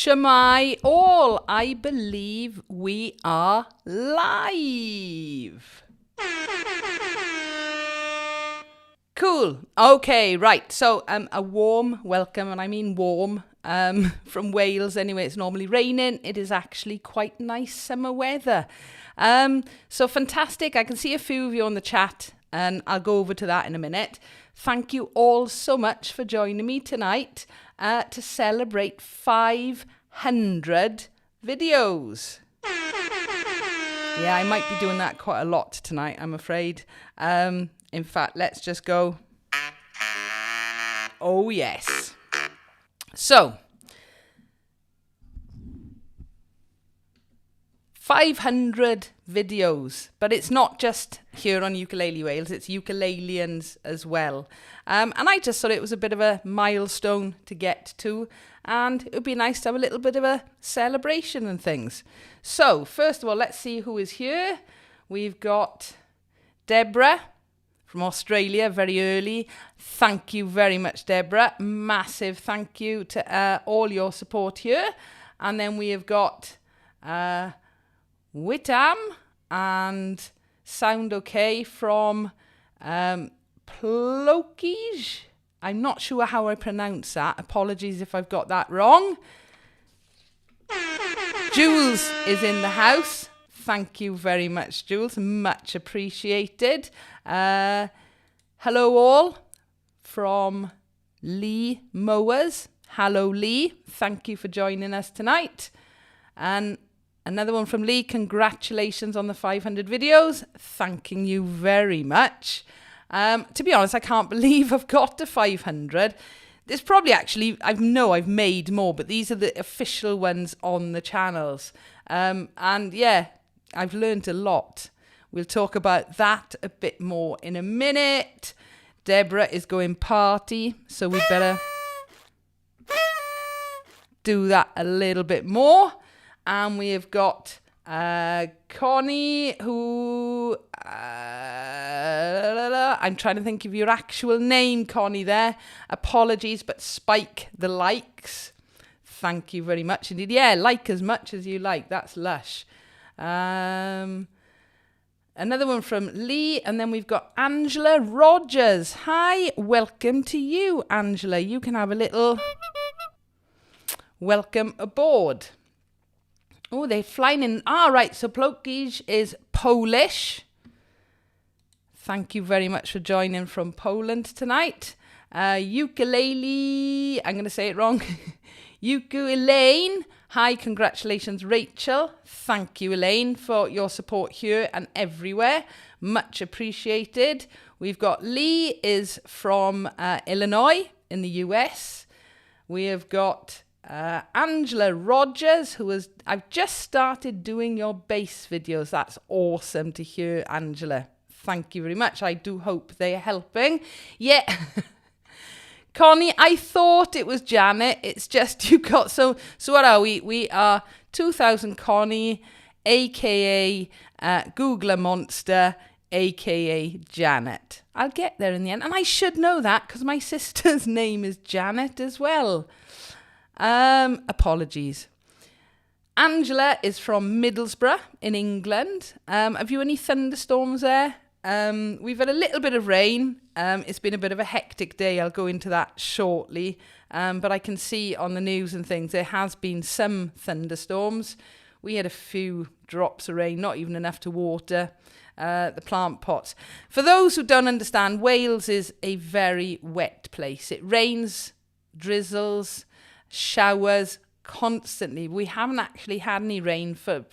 Shemai all, I believe we are live. Cool. Okay, right. So a warm welcome, and I mean warm, from Wales anyway. It's normally raining. It is actually quite nice summer weather. So fantastic. I can see a few of you on the chat, and I'll go over to that in a minute. Thank you all so much for joining me tonight to celebrate 500 videos. Yeah, I might be doing that quite a lot tonight, I'm afraid. In fact, let's just go. Oh, yes. So, 500 videos, but it's not just here on Ukulele Wales, it's Ukulaliens as well. And I just thought it was a bit of a milestone to get to, and it would be nice to have a little bit of a celebration and things. So, first of all, let's see who is here. We've got Deborah from Australia, very early. Thank you very much, Deborah. Massive thank you to all your support here. And then we have got Witam and Sound OK from Plokij. I'm not sure how I pronounce that. Apologies if I've got that wrong. Jules is in the house. Thank you very much, Jules. Much appreciated. Hello all from Lee Mowers. Hello, Lee. Thank you for joining us tonight. And another one from Lee. Congratulations on the 500 videos. Thanking you very much. To be honest, I can't believe I've got to 500. There's probably actually, I've made more, but these are the official ones on the channels. And yeah, I've learned a lot. We'll talk about that a bit more in a minute. Deborah is going party, so we better do that a little bit more. And we have got Connie, who... I'm trying to think of your actual name, Connie, there. Apologies, but spike the likes. Thank you very much indeed. Yeah, like as much as you like. That's lush. Another one from Lee, and then we've got Angela Rogers. Hi, welcome to you, Angela. You can have a little welcome aboard. Oh, they're flying in. Right, so Plokij is Polish. Thank you very much for joining from Poland tonight. Ukulele, I'm going to say it wrong. Ukulaliens. Hi, congratulations, Rachel. Thank you, Elaine, for your support here and everywhere. Much appreciated. We've got Lee is from Illinois in the US. We have got Angela Rogers, I've just started doing your bass videos. That's awesome to hear, Angela. Thank you very much. I do hope they're helping. Yeah. Connie, I thought it was Janet. It's just you got... So what are we? We are 2000 Connie, a.k.a. Googler Monster, a.k.a. Janet. I'll get there in the end. And I should know that because my sister's name is Janet as well. Apologies. Angela is from Middlesbrough in England. Have you any thunderstorms there? We've had a little bit of rain. It's been a bit of a hectic day. I'll go into that shortly. But I can see on the news and things, there has been some thunderstorms. We had a few drops of rain, not even enough to water the plant pots. For those who don't understand, Wales is a very wet place. It rains, drizzles, showers constantly. We haven't actually had any rain for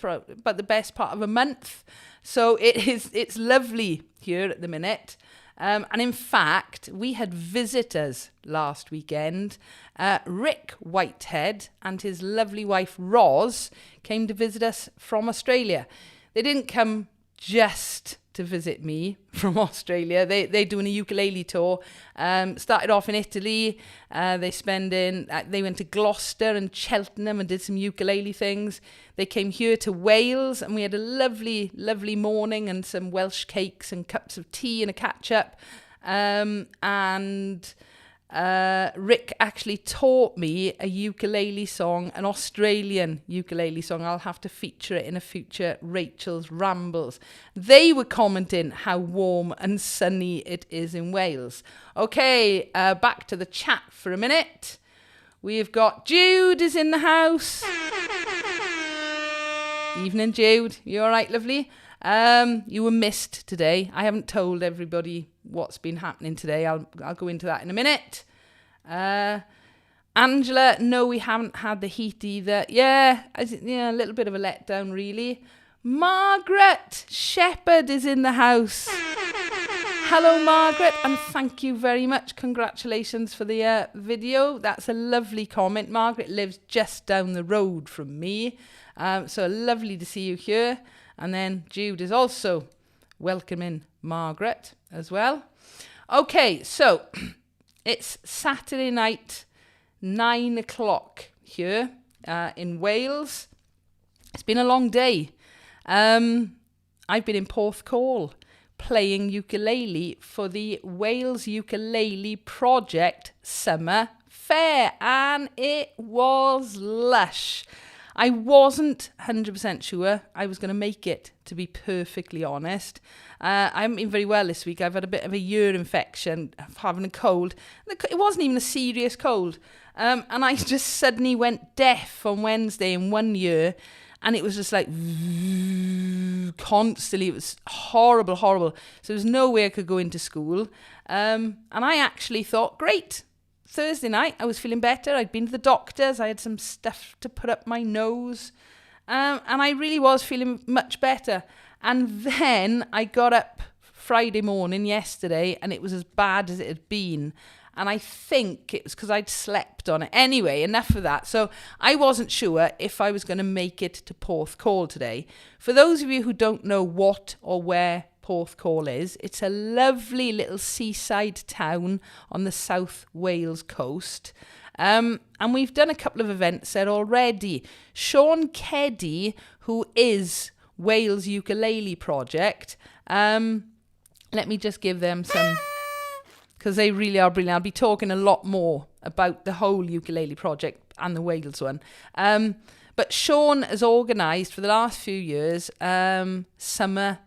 but the best part of a month. So it's lovely here at the minute. And in fact, we had visitors last weekend. Rick Whitehead and his lovely wife, Roz, came to visit us from Australia. They didn't come just to visit me from Australia. They're doing a ukulele tour. Started off in Italy. They went to Gloucester and Cheltenham and did some ukulele things. They came here to Wales and we had a lovely, lovely morning and some Welsh cakes and cups of tea and a catch-up. And Rick actually taught me a ukulele song, an Australian ukulele song. I'll have to feature it in a future Rachel's Rambles. They were commenting how warm and sunny it is in Wales. Okay, back to the chat for a minute. We've got Jude is in the house. Evening, Jude. You all right, lovely? You were missed today. I haven't told everybody what's been happening today. I'll go into that in a minute. Angela, no, we haven't had the heat either. Yeah, a little bit of a letdown, really. Margaret Shepherd is in the house. Hello, Margaret, and thank you very much. Congratulations for the video. That's a lovely comment. Margaret lives just down the road from me. So lovely to see you here. And then Jude is also welcoming Margaret as well. Okay, so it's Saturday night, 9 o'clock here in Wales. It's been a long day. I've been in Porthcawl playing ukulele for the Wales Ukulele Project Summer Fair, and it was lush. I wasn't 100% sure I was going to make it, to be perfectly honest. I haven't been very well this week. I've had a bit of a ear infection, having a cold. It wasn't even a serious cold. And I just suddenly went deaf on Wednesday in one ear, and it was just like constantly. It was horrible, horrible. So there was no way I could go into school. And I actually thought, great. Thursday night, I was feeling better. I'd been to the doctors. I had some stuff to put up my nose. And I really was feeling much better. And then I got up Friday morning yesterday, and it was as bad as it had been. And I think it was because I'd slept on it. Anyway, enough of that. So I wasn't sure if I was going to make it to Porthcawl today. For those of you who don't know what or where Porthcawl is, it's a lovely little seaside town on the South Wales coast. And we've done a couple of events there already. Sean Keddy, who is Wales Ukulele Project, let me just give them some, because they really are brilliant. I'll be talking a lot more about the whole ukulele project and the Wales one. But Sean has organised for the last few years summer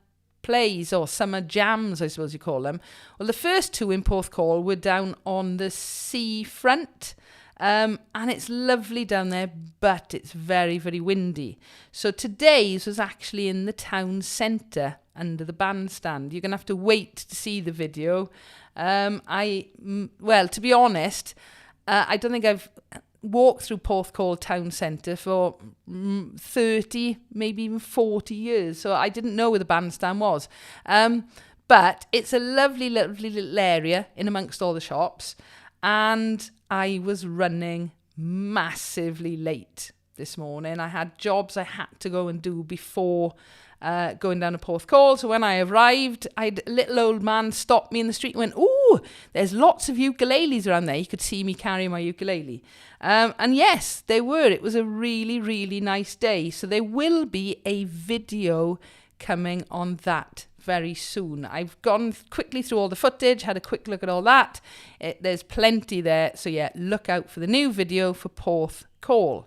plays or summer jams, I suppose you call them. Well, the first two in Porthcawl were down on the seafront, and it's lovely down there, but it's very, very windy. So today's was actually in the town centre under the bandstand. You're going to have to wait to see the video. Well, to be honest, I don't think I've walked through Porthcawl town centre for 30, maybe even 40 years. So I didn't know where the bandstand was. But it's a lovely, lovely little area in amongst all the shops. And I was running massively late this morning. I had jobs I had to go and do before going down to Porthcawl. So when I arrived, I had a little old man stop me in the street and went, "Oh, there's lots of ukuleles around there." He could see me carrying my ukulele. And yes, there were. It was a really, really nice day. So there will be a video coming on that very soon. I've gone quickly through all the footage, had a quick look at all that. There's plenty there. So yeah, look out for the new video for Porthcawl.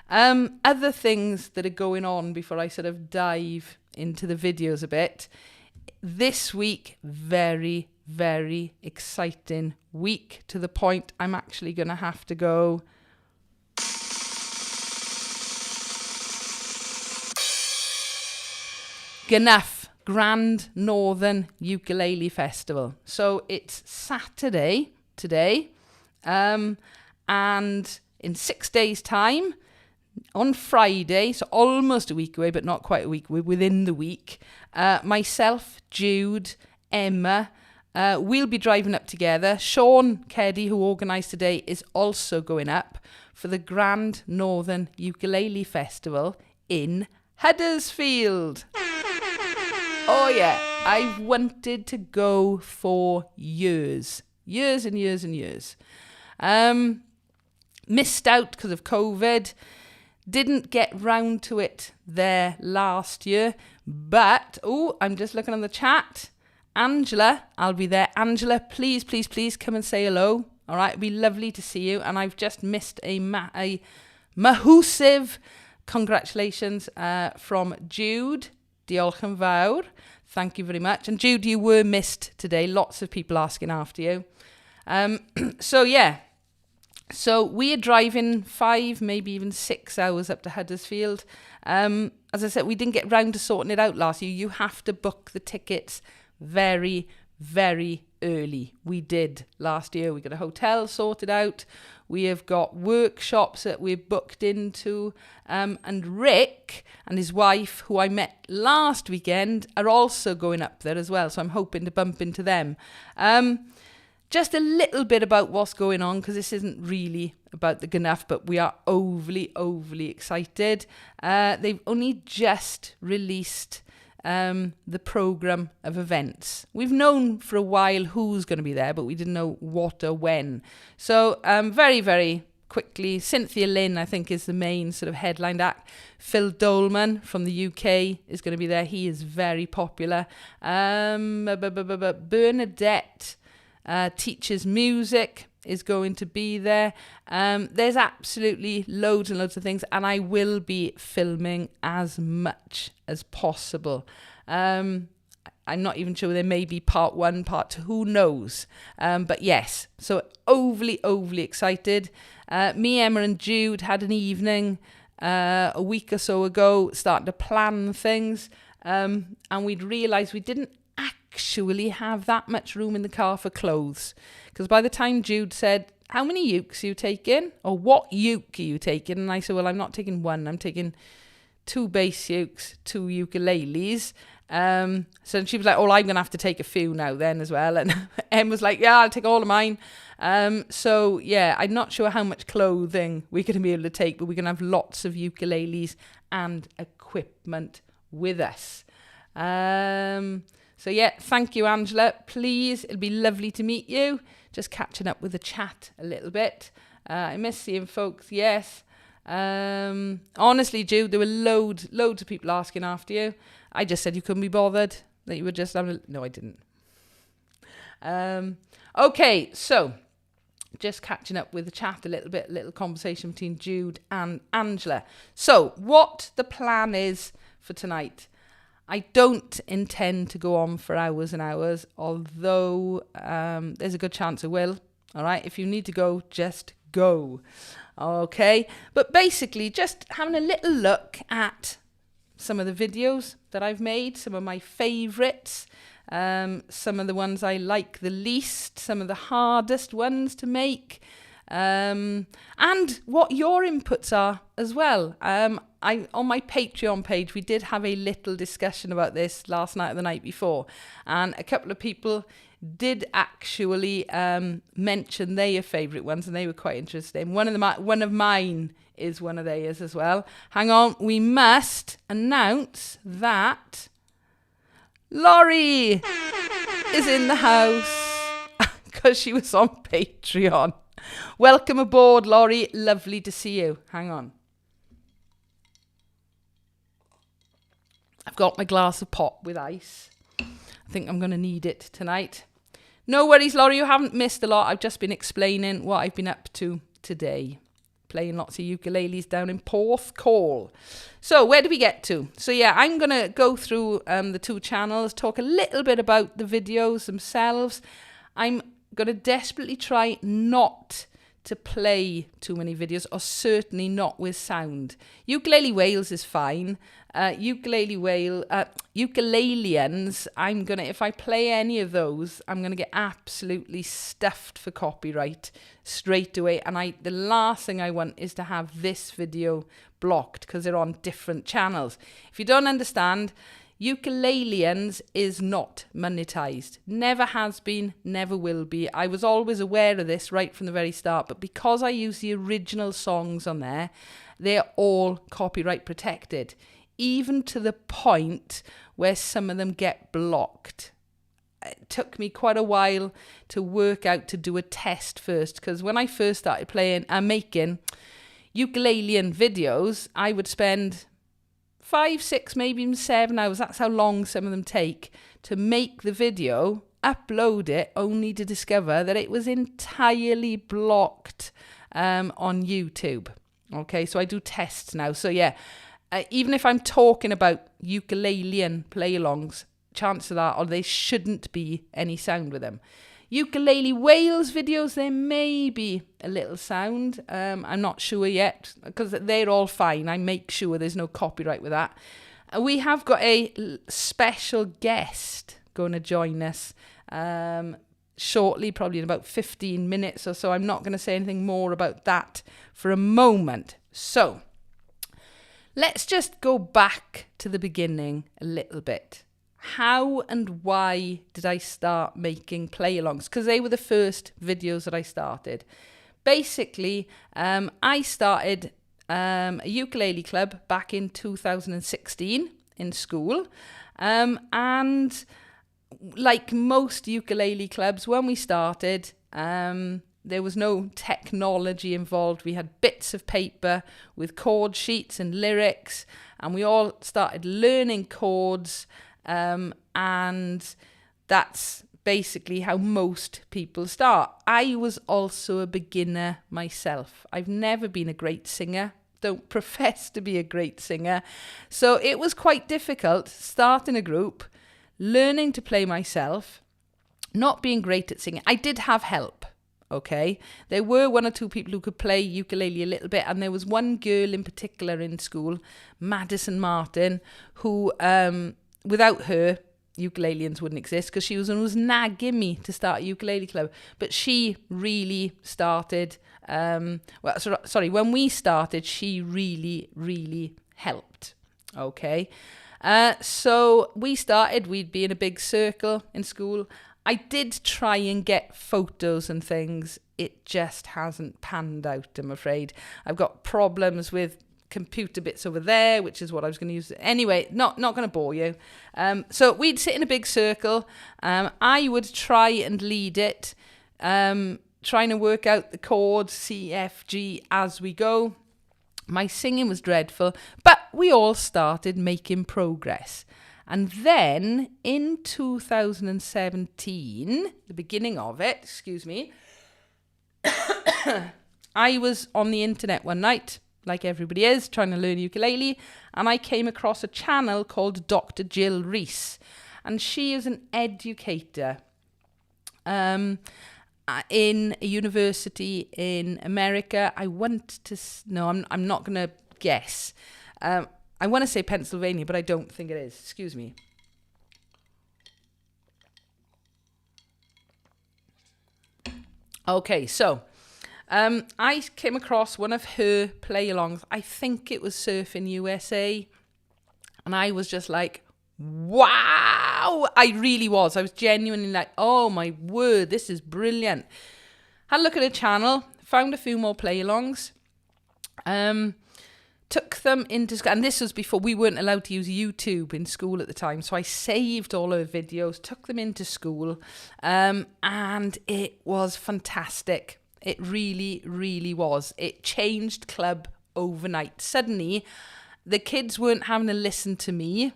Other things that are going on before I sort of dive into the videos a bit. This week, very, very exciting week, to the point I'm actually going to have to go Gnuff Grand Northern Ukulele Festival. So it's Saturday today, and in 6 days' time, on Friday, so almost a week away, but not quite a week, we're within the week, myself, Jude, Emma, we'll be driving up together. Sean Keddy, who organised today, is also going up for the Grand Northern Ukulele Festival in Huddersfield. Oh yeah, I've wanted to go for years and years and years. Missed out because of COVID. Didn't get round to it there last year. But, I'm just looking on the chat. Angela, I'll be there. Angela, please, please, please come and say hello. All right, it'd be lovely to see you. And I've just missed a massive congratulations from Jude. Diolch yn fawr. Thank you very much. And Jude, you were missed today. Lots of people asking after you. So we are driving 5, maybe even 6 hours up to Huddersfield. As I said, we didn't get round to sorting it out last year. You have to book the tickets very, very early. We did last year. We got a hotel sorted out. We have got workshops that we're booked into. And Rick and his wife, who I met last weekend, are also going up there as well. So I'm hoping to bump into them. Just a little bit about what's going on, because this isn't really about the Gnuff, but we are overly excited. They've only just released the programme of events. We've known for a while who's going to be there, but we didn't know what or when. So very, very quickly, Cynthia Lynn, I think, is the main sort of headline act. Phil Dolman from the UK is going to be there. He is very popular. Bernadette teaches music is going to be there. There's absolutely loads and loads of things, and I will be filming as much as possible. I'm not even sure, there may be part 1, part 2, who knows? But yes, so overly excited. Me, Emma and Jude had an evening a week or so ago, starting to plan things, and we'd realised we didn't actually have that much room in the car for clothes, because by the time Jude said, how many ukes are you taking, or what uke are you taking, and I said, well, I'm not taking one, I'm taking 2 bass ukes, 2 ukuleles. So she was like, oh, I'm gonna have to take a few now then as well, and Em was like, yeah, I'll take all of mine. So yeah, I'm not sure how much clothing we're gonna be able to take, but we're gonna have lots of ukuleles and equipment with us. So yeah, thank you, Angela. Please, it'll be lovely to meet you. Just catching up with the chat a little bit. I miss seeing folks, yes. Honestly, Jude, there were loads of people asking after you. I just said you couldn't be bothered, that you were just having no, I didn't. Okay, so just catching up with the chat a little bit, a little conversation between Jude and Angela. So what the plan is for tonight. I don't intend to go on for hours and hours, although there's a good chance I will. All right, if you need to go, just go. Okay, but basically just having a little look at some of the videos that I've made, some of my favourites, some of the ones I like the least, some of the hardest ones to make, and what your inputs are as well. On my Patreon page, we did have a little discussion about this last night or the night before, and a couple of people did actually mention their favourite ones, and they were quite interesting. One of mine is one of theirs as well. Hang on, we must announce that Laurie is in the house because she was on Patreon. Welcome aboard, Laurie. Lovely to see you. Hang on. I've got my glass of pop with ice. I think I'm going to need it tonight. No worries, Laurie, you haven't missed a lot. I've just been explaining what I've been up to today. Playing lots of ukuleles down in Porthcawl. So where do we get to? So yeah, I'm going to go through the 2 channels, talk a little bit about the videos themselves. I'm going to desperately try not to play too many videos, or certainly not with sound. Ukulele Wales is fine. Ukulaliens, if I play any of those, I'm gonna get absolutely stuffed for copyright straight away. And the last thing I want is to have this video blocked because they're on different channels. If you don't understand, Ukulaliens is not monetized. Never has been, never will be. I was always aware of this right from the very start, but because I use the original songs on there, they're all copyright protected, even to the point where some of them get blocked. It took me quite a while to work out to do a test first, because when I first started playing and making ukulalian videos, I would spend 5, 6, maybe even 7 hours. That's how long some of them take to make the video upload it only to discover that it was entirely blocked on YouTube. Okay, so I do tests now. So yeah, even if I'm talking about Ukulalian play-alongs, chance of that, or there shouldn't be any sound with them. Ukulele Wales videos, there may be a little sound. I'm not sure yet, because they're all fine. I make sure there's no copyright with that. We have got a special guest going to join us shortly, probably in about 15 minutes or so. I'm not going to say anything more about that for a moment. So let's just go back to the beginning a little bit. How and why did I start making play-alongs? Because they were the first videos that I started. Basically, I started a ukulele club back in 2016 in school. And like most ukulele clubs, when we started, there was no technology involved. We had bits of paper with chord sheets and lyrics, and we all started learning chords. And that's basically how most people start. I was also a beginner myself. I've never been a great singer, don't profess to be a great singer. So it was quite difficult starting a group, learning to play myself, not being great at singing. I did have help, okay? There were one or two people who could play ukulele a little bit, and there was one girl in particular in school, Madison Martin, who... without her, Ukulaliens wouldn't exist, because she was the one who was nagging me to start a ukulele club. But she really started, when we started, she really, really helped. Okay. So we started, we'd be in a big circle in school. I did try and get photos and things. It just hasn't panned out, I'm afraid. I've got problems with computer bits over there, which is what I was going to use. Anyway, not going to bore you. So we'd sit in a big circle. I would try and lead it, trying to work out the chords, C, F, G, as we go. My singing was dreadful, but we all started making progress. And then in 2017, the beginning of it, excuse me, I was on the internet one night, like everybody is, trying to learn ukulele, and I came across a channel called Dr. Jill Reese, and she is an educator in a university in America. I'm not going to guess. I want to say Pennsylvania, but I don't think it is. Excuse me. Okay, so... I came across one of her play-alongs. I think it was Surfing USA. And I was just like, wow! I really was. I was genuinely like, oh my word, this is brilliant. Had a look at her channel, found a few more play-alongs. Took them into school. And this was before we weren't allowed to use YouTube in school at the time. So I saved all her videos, took them into school. And it was fantastic. It really, really was. It changed club overnight. Suddenly, the kids weren't having to listen to me.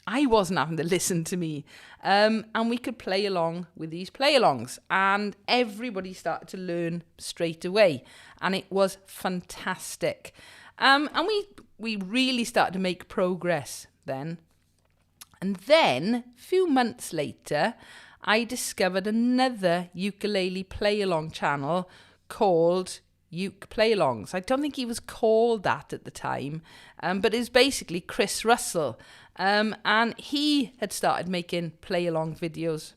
I wasn't having to listen to me. And we could play along with these play-alongs. And everybody started to learn straight away. And it was fantastic. And we really started to make progress then. And then, a few months later, I discovered another ukulele play-along channel called Uke Play-alongs. I don't think he was called that at the time, but it's basically Chris Russell. And he had started making play-along videos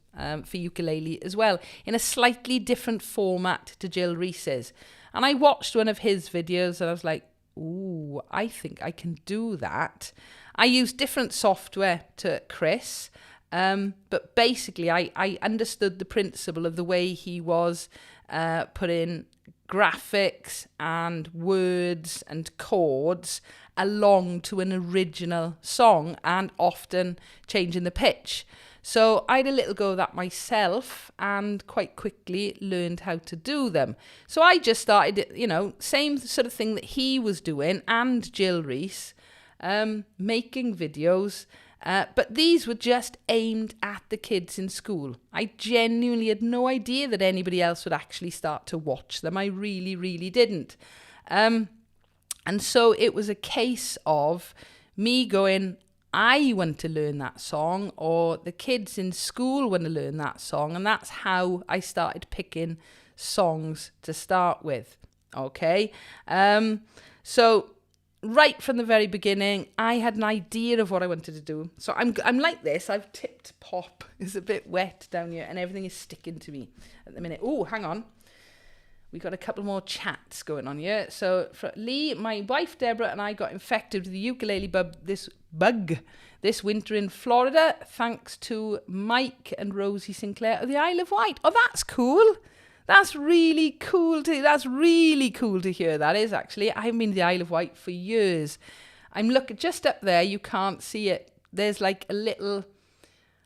for ukulele as well, in a slightly different format to Jill Reese's. And I watched one of his videos and I was like, ooh, I think I can do that. I used different software to Chris, but basically I understood the principle of the way he was put in graphics and words and chords along to an original song, and often changing the pitch. So I had a little go of that myself and quite quickly learned how to do them. So I just started, same sort of thing that he was doing, and Jill Reese, making videos But these were just aimed at the kids in school. I genuinely had no idea that anybody else would actually start to watch them. I really, really didn't. And so it was a case of me going, I want to learn that song, or the kids in school want to learn that song. And that's how I started picking songs to start with. Okay. So right from the very beginning, I had an idea of what I wanted to do. So I'm like this. I've tipped pop. It's a bit wet down here and everything is sticking to me at the minute. Oh, hang on. We got a couple more chats going on here. So for Lee, my wife Deborah and I got infected with the ukulele bug this winter in Florida, thanks to Mike and Rosie Sinclair of the Isle of Wight. Oh, that's cool. That's really cool to hear. That is actually. I haven't been to the Isle of Wight for years. I'm looking just up there. You can't see it. There's like a little,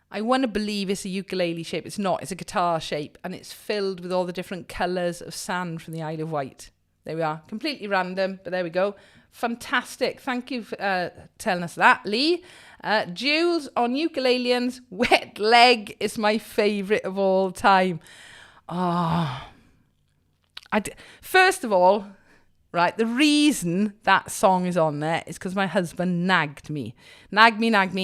I want to believe it's a ukulele shape. It's not. It's a guitar shape. And it's filled with all the different colours of sand from the Isle of Wight. There we are. Completely random, but there we go. Fantastic. Thank you for telling us that, Lee. Jules on Ukulaliens. Wet Leg is my favourite of all time. First of all, right, the reason that song is on there is because my husband nagged me.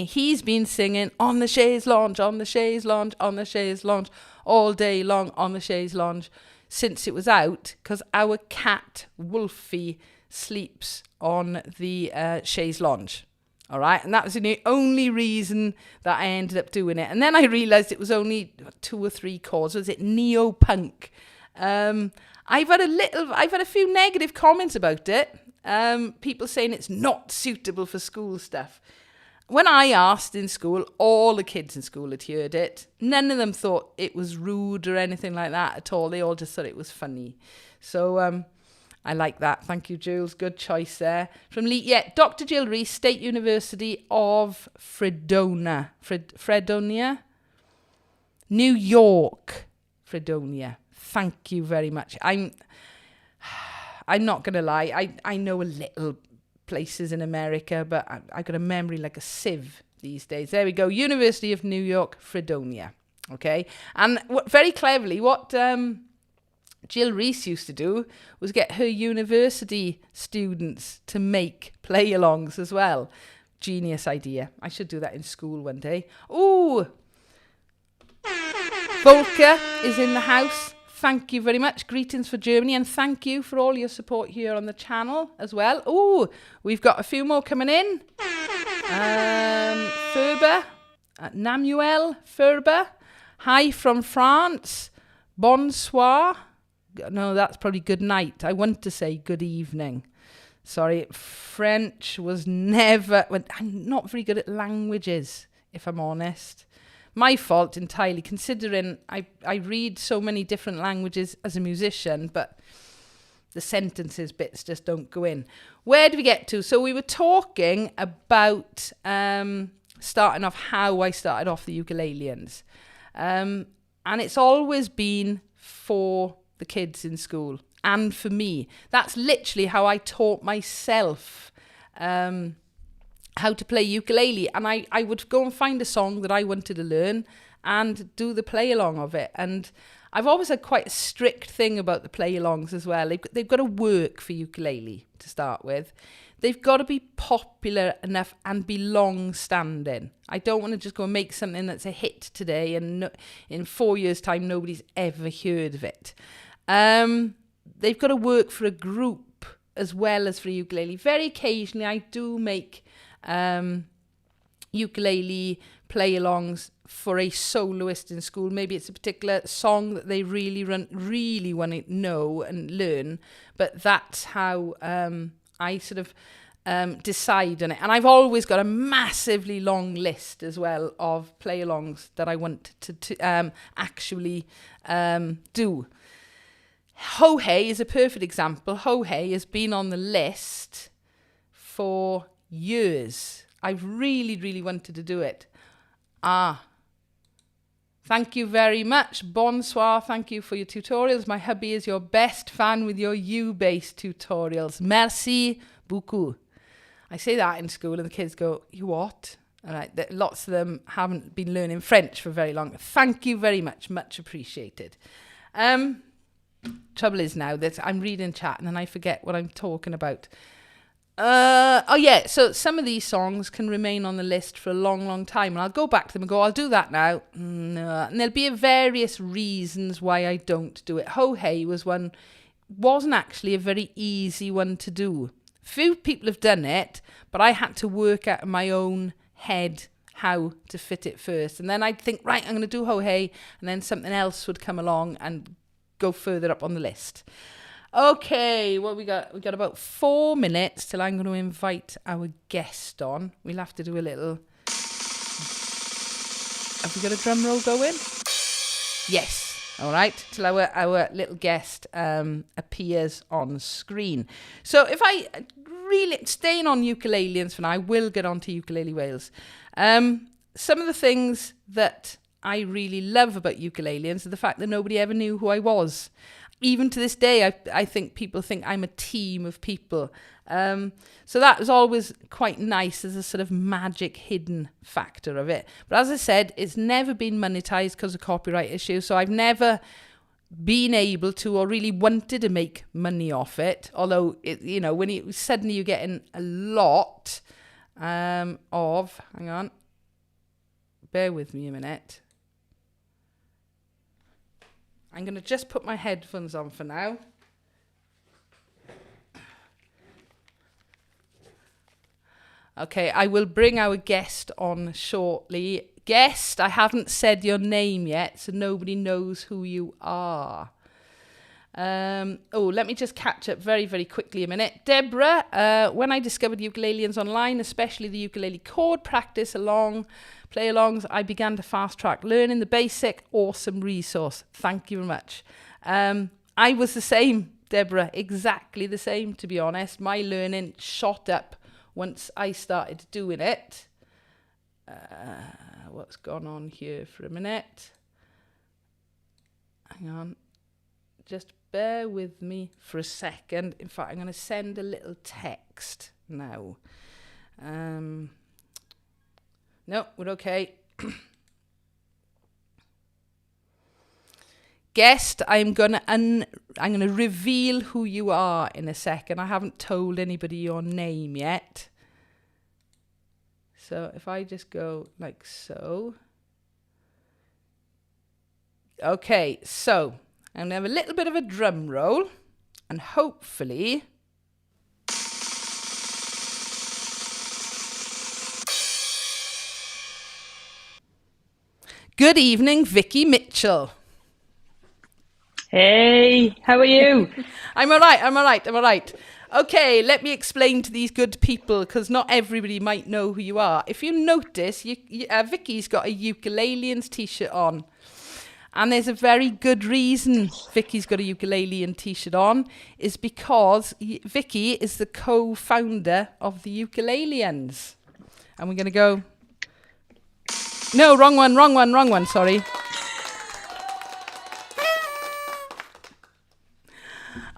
He's been singing on the chaise lounge, on the chaise lounge, on the chaise lounge, all day long on the chaise lounge since it was out, because our cat, Wolfie, sleeps on the chaise lounge. All right. And that was the only reason that I ended up doing it. And then I realised it was only 2 or 3 chords. Was it neo-punk? I've had a few negative comments about it. People saying it's not suitable for school stuff. When I asked in school, all the kids in school had heard it. None of them thought it was rude or anything like that at all. They all just thought it was funny. So, I like that. Thank you, Jules. Good choice there. From Lee, Dr. Jill Rees, State University of Fredonia, New York, Fredonia. Thank you very much. I'm not going to lie. I know a little places in America, but I got a memory like a sieve these days. There we go. University of New York, Fredonia. Okay. And very cleverly, what Jill Rees used to do was get her university students to make play-alongs as well. Genius idea. I should do that in school one day. Ooh! Volker is in the house. Thank you very much. Greetings for Germany, and thank you for all your support here on the channel as well. Ooh, we've got a few more coming in. Ferber, Namuel Ferber. Hi from France. Bonsoir. No, that's probably good night. I want to say good evening. Sorry, French was never... I'm not very good at languages, if I'm honest. My fault entirely, considering I read so many different languages as a musician, but the sentences bits just don't go in. Where did we get to? So we were talking about starting off how I started off the Ukulaliens. And it's always been for the kids in school and for me. That's literally how I taught myself how to play ukulele. And I would go and find a song that I wanted to learn and do the play along of it. And I've always had quite a strict thing about the play alongs as well. They've got to work for ukulele to start with. They've got to be popular enough and be long-standing. I don't want to just go and make something that's a hit today and in 4 years' time nobody's ever heard of it. They've got to work for a group as well as for a ukulele. Very occasionally I do make ukulele play-alongs for a soloist in school. Maybe it's a particular song that they really want to know and learn, but that's how I sort of decide on it. And I've always got a massively long list as well of play-alongs that I want to actually do. Ho Hey is a perfect example. Ho Hey has been on the list for years. I've really wanted to do it. Thank you very much. Bonsoir. Thank you for your tutorials. My hubby is your best fan with your U-based tutorials. Merci beaucoup. I say that in school and the kids go, you what? All right, lots of them haven't been learning French for very long. Thank you very much. Much appreciated. Trouble is now that I'm reading chat and then I forget what I'm talking about. So some of these songs can remain on the list for a long, long time. And I'll go back to them and go, I'll do that now. No. And there'll be various reasons why I don't do it. Ho Hey wasn't actually a very easy one to do. Few people have done it, but I had to work out in my own head how to fit it first. And then I'd think, right, I'm going to do Ho Hey, and then something else would come along and go further up on the list. Okay, well, we got about 4 minutes till I'm going to invite our guest on. We'll have to do a little... Have we got a drum roll going? Yes. All right, till our little guest appears on screen. So if I really... Staying on Ukulaliens for now, I will get on to Ukulele Wales. Some of the things that I really love about Ukulaliens are the fact that nobody ever knew who I was. Even to this day, I think people think I'm a team of people. So that was always quite nice as a sort of magic hidden factor of it. But as I said, it's never been monetized because of copyright issues. So I've never been able to or really wanted to make money off it. Although, when suddenly you're getting a lot hang on, bear with me a minute. I'm going to just put my headphones on for now. Okay, I will bring our guest on shortly. Guest, I haven't said your name yet, so nobody knows who you are. Let me just catch up very, very quickly a minute. Deborah, when I discovered Ukulaliens online, especially the ukulele chord practice play-alongs, I began to fast-track learning the basic. Awesome resource. Thank you very much. I was the same, Deborah, exactly the same, to be honest. My learning shot up once I started doing it. What's gone on here for a minute? Hang on. Just bear with me for a second. In fact, I'm going to send a little text now. No, we're okay. Guest, I'm gonna reveal who you are in a second. I haven't told anybody your name yet. So if I just go like so. Okay, so I'm gonna have a little bit of a drum roll, and hopefully good evening, Vicky Mitchell. Hey, how are you? I'm all right. Okay, let me explain to these good people, because not everybody might know who you are. If you notice, Vicky's got a Ukulaliens t-shirt on. And there's a very good reason Vicky's got a Ukulalian t-shirt on, is because Vicky is the co-founder of the Ukulaliens. And we're going to go... No, wrong one, sorry.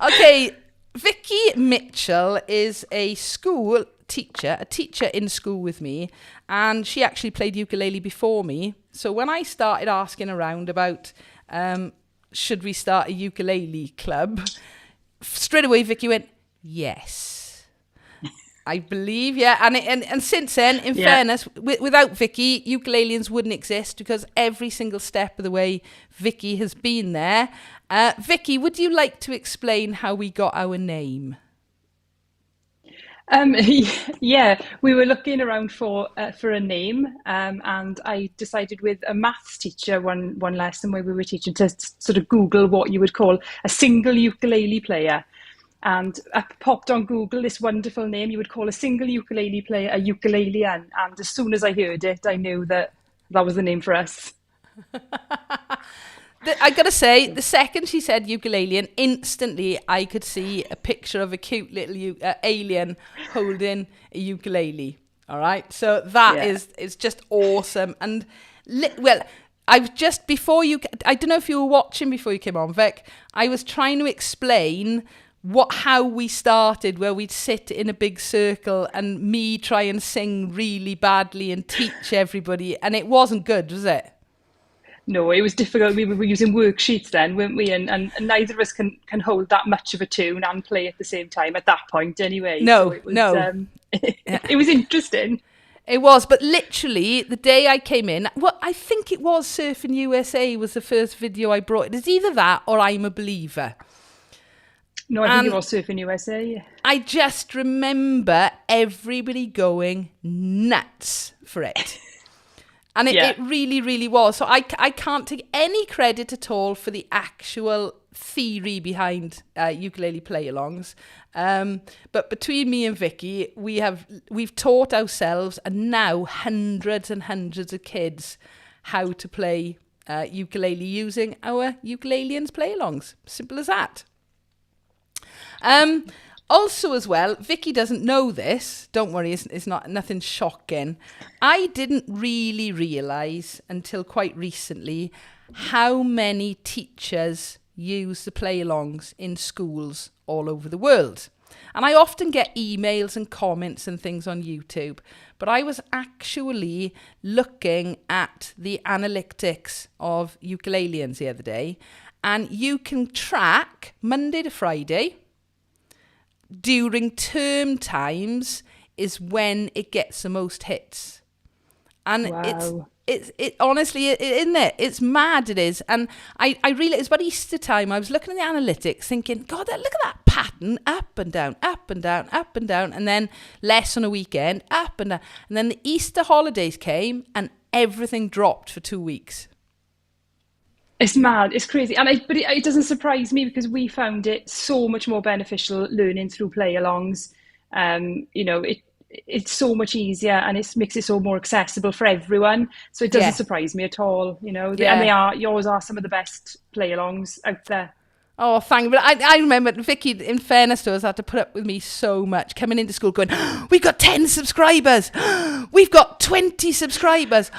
Okay, Vicky Mitchell is a school teacher, a teacher in school with me, and she actually played ukulele before me. So when I started asking around about should we start a ukulele club, straight away Vicky went, yes. I believe, yeah. And since then, in fairness, without Vicky, Ukulaliens wouldn't exist, because every single step of the way Vicky has been there. Vicky, would you like to explain how we got our name? Yeah, we were looking around for a name, and I decided with a maths teacher one lesson where we were teaching to sort of Google what you would call a single ukulele player. And I popped on Google this wonderful name. You would call a single ukulele player a ukulalian. And as soon as I heard it, I knew that was the name for us. I got to say, the second she said ukulalian, instantly I could see a picture of a cute little alien holding a ukulele. All right. So that is just awesome. And I've just, before you, I don't know if you were watching before you came on, Vic, I was trying to explain how we started, where we'd sit in a big circle and me try and sing really badly and teach everybody, and it wasn't good, was it? No, it was difficult. We were using worksheets then, weren't we? And neither of us can hold that much of a tune and play at the same time at that point anyway. So No, it was no. it was interesting. It was, but literally the day I came in, well, I think it was Surfing USA was the first video I brought. It's either that or I'm a Believer. No, I think it was Surfing USA. I just remember everybody going nuts for it. And it really, really was. So I can't take any credit at all for the actual theory behind ukulele play-alongs. But between me and Vicky, we've taught ourselves and now hundreds and hundreds of kids how to play ukulele using our Ukulaliens play-alongs. Simple as that. Also as well, Vicky doesn't know this. Don't worry, it's not nothing shocking. I didn't really realise until quite recently how many teachers use the play-alongs in schools all over the world. And I often get emails and comments and things on YouTube. But I was actually looking at the analytics of Ukulaliens the other day. And you can track Monday to Friday. During term times is when it gets the most hits. And Wow. it's honestly, isn't it? It's mad, it is. And I really, it's about Easter time. I was looking at the analytics thinking, God, look at that pattern, up and down, up and down, up and down. And then less on a weekend, up and down. And then the Easter holidays came and everything dropped for 2 weeks. It's mad. It's crazy. But it doesn't surprise me because we found it so much more beneficial learning through play-alongs. It's so much easier and it makes it so more accessible for everyone. So it doesn't surprise me at all. And yours are some of the best play-alongs out there. Oh, thank you. But I remember Vicky, in fairness to us, had to put up with me so much coming into school going, we've got 10 subscribers. We've got 20 subscribers.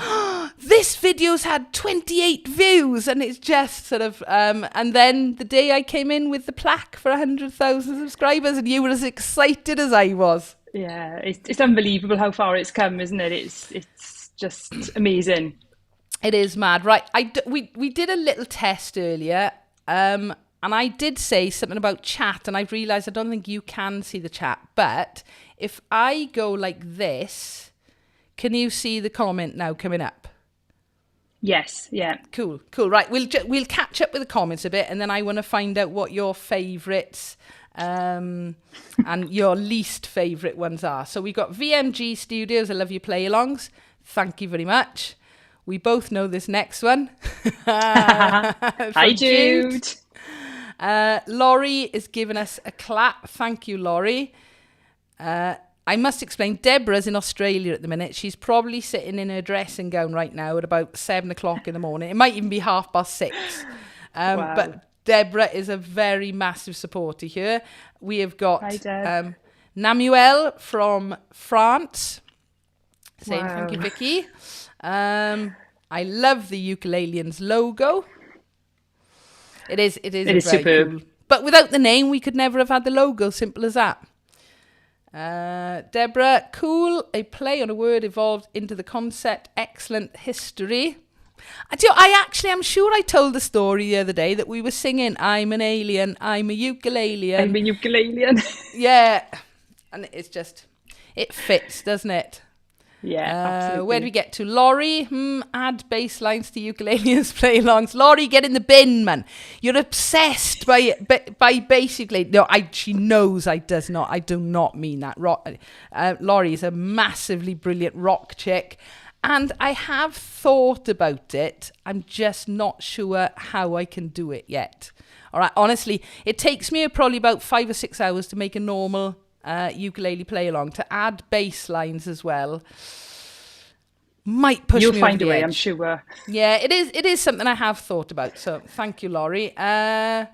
This video's had 28 views. And it's just sort of, and then the day I came in with the plaque for 100,000 subscribers and you were as excited as I was. Yeah, it's unbelievable how far it's come, isn't it? It's just amazing. It is mad. Right. We did a little test earlier. And I did say something about chat, and I've realised I don't think you can see the chat. But if I go like this, can you see the comment now coming up? Yes, yeah. Cool. Right, we'll catch up with the comments a bit, and then I want to find out what your favourites and your least favourite ones are. So we've got VMG Studios, I love your play-alongs. Thank you very much. We both know this next one. Hi, Jude. Laurie is giving us a clap. Thank you, Laurie. I must explain, Deborah's in Australia at the minute. She's probably sitting in her dressing gown right now at about 7 o'clock in the morning. It might even be 6:30. Wow. But Deborah is a very massive supporter here. We have got Namuel from France saying thank you, Vicky. I love the Ukulaliens logo. It is very superb. cool. But without the name, we could never have had the logo. Simple as that. Deborah, cool. A play on a word evolved into the concept. Excellent history. I'm sure I told the story the other day that we were singing I'm an alien, I'm a ukulalian. I'm a ukulalian. Yeah. And it's just, it fits, doesn't it? Yeah, absolutely. Where do we get to? Laurie, add bass lines to Ukulaliens play-alongs. Laurie, get in the bin, man. You're obsessed by basically... No, she knows I do not mean that. Laurie is a massively brilliant rock chick. And I have thought about it. I'm just not sure how I can do it yet. All right, honestly, it takes me probably about 5 or 6 hours to make a normal... ukulele play along. To add bass lines as well might push me over the edge. You'll find a way, I'm sure. Yeah, it is something I have thought about. So thank you, Laurie. But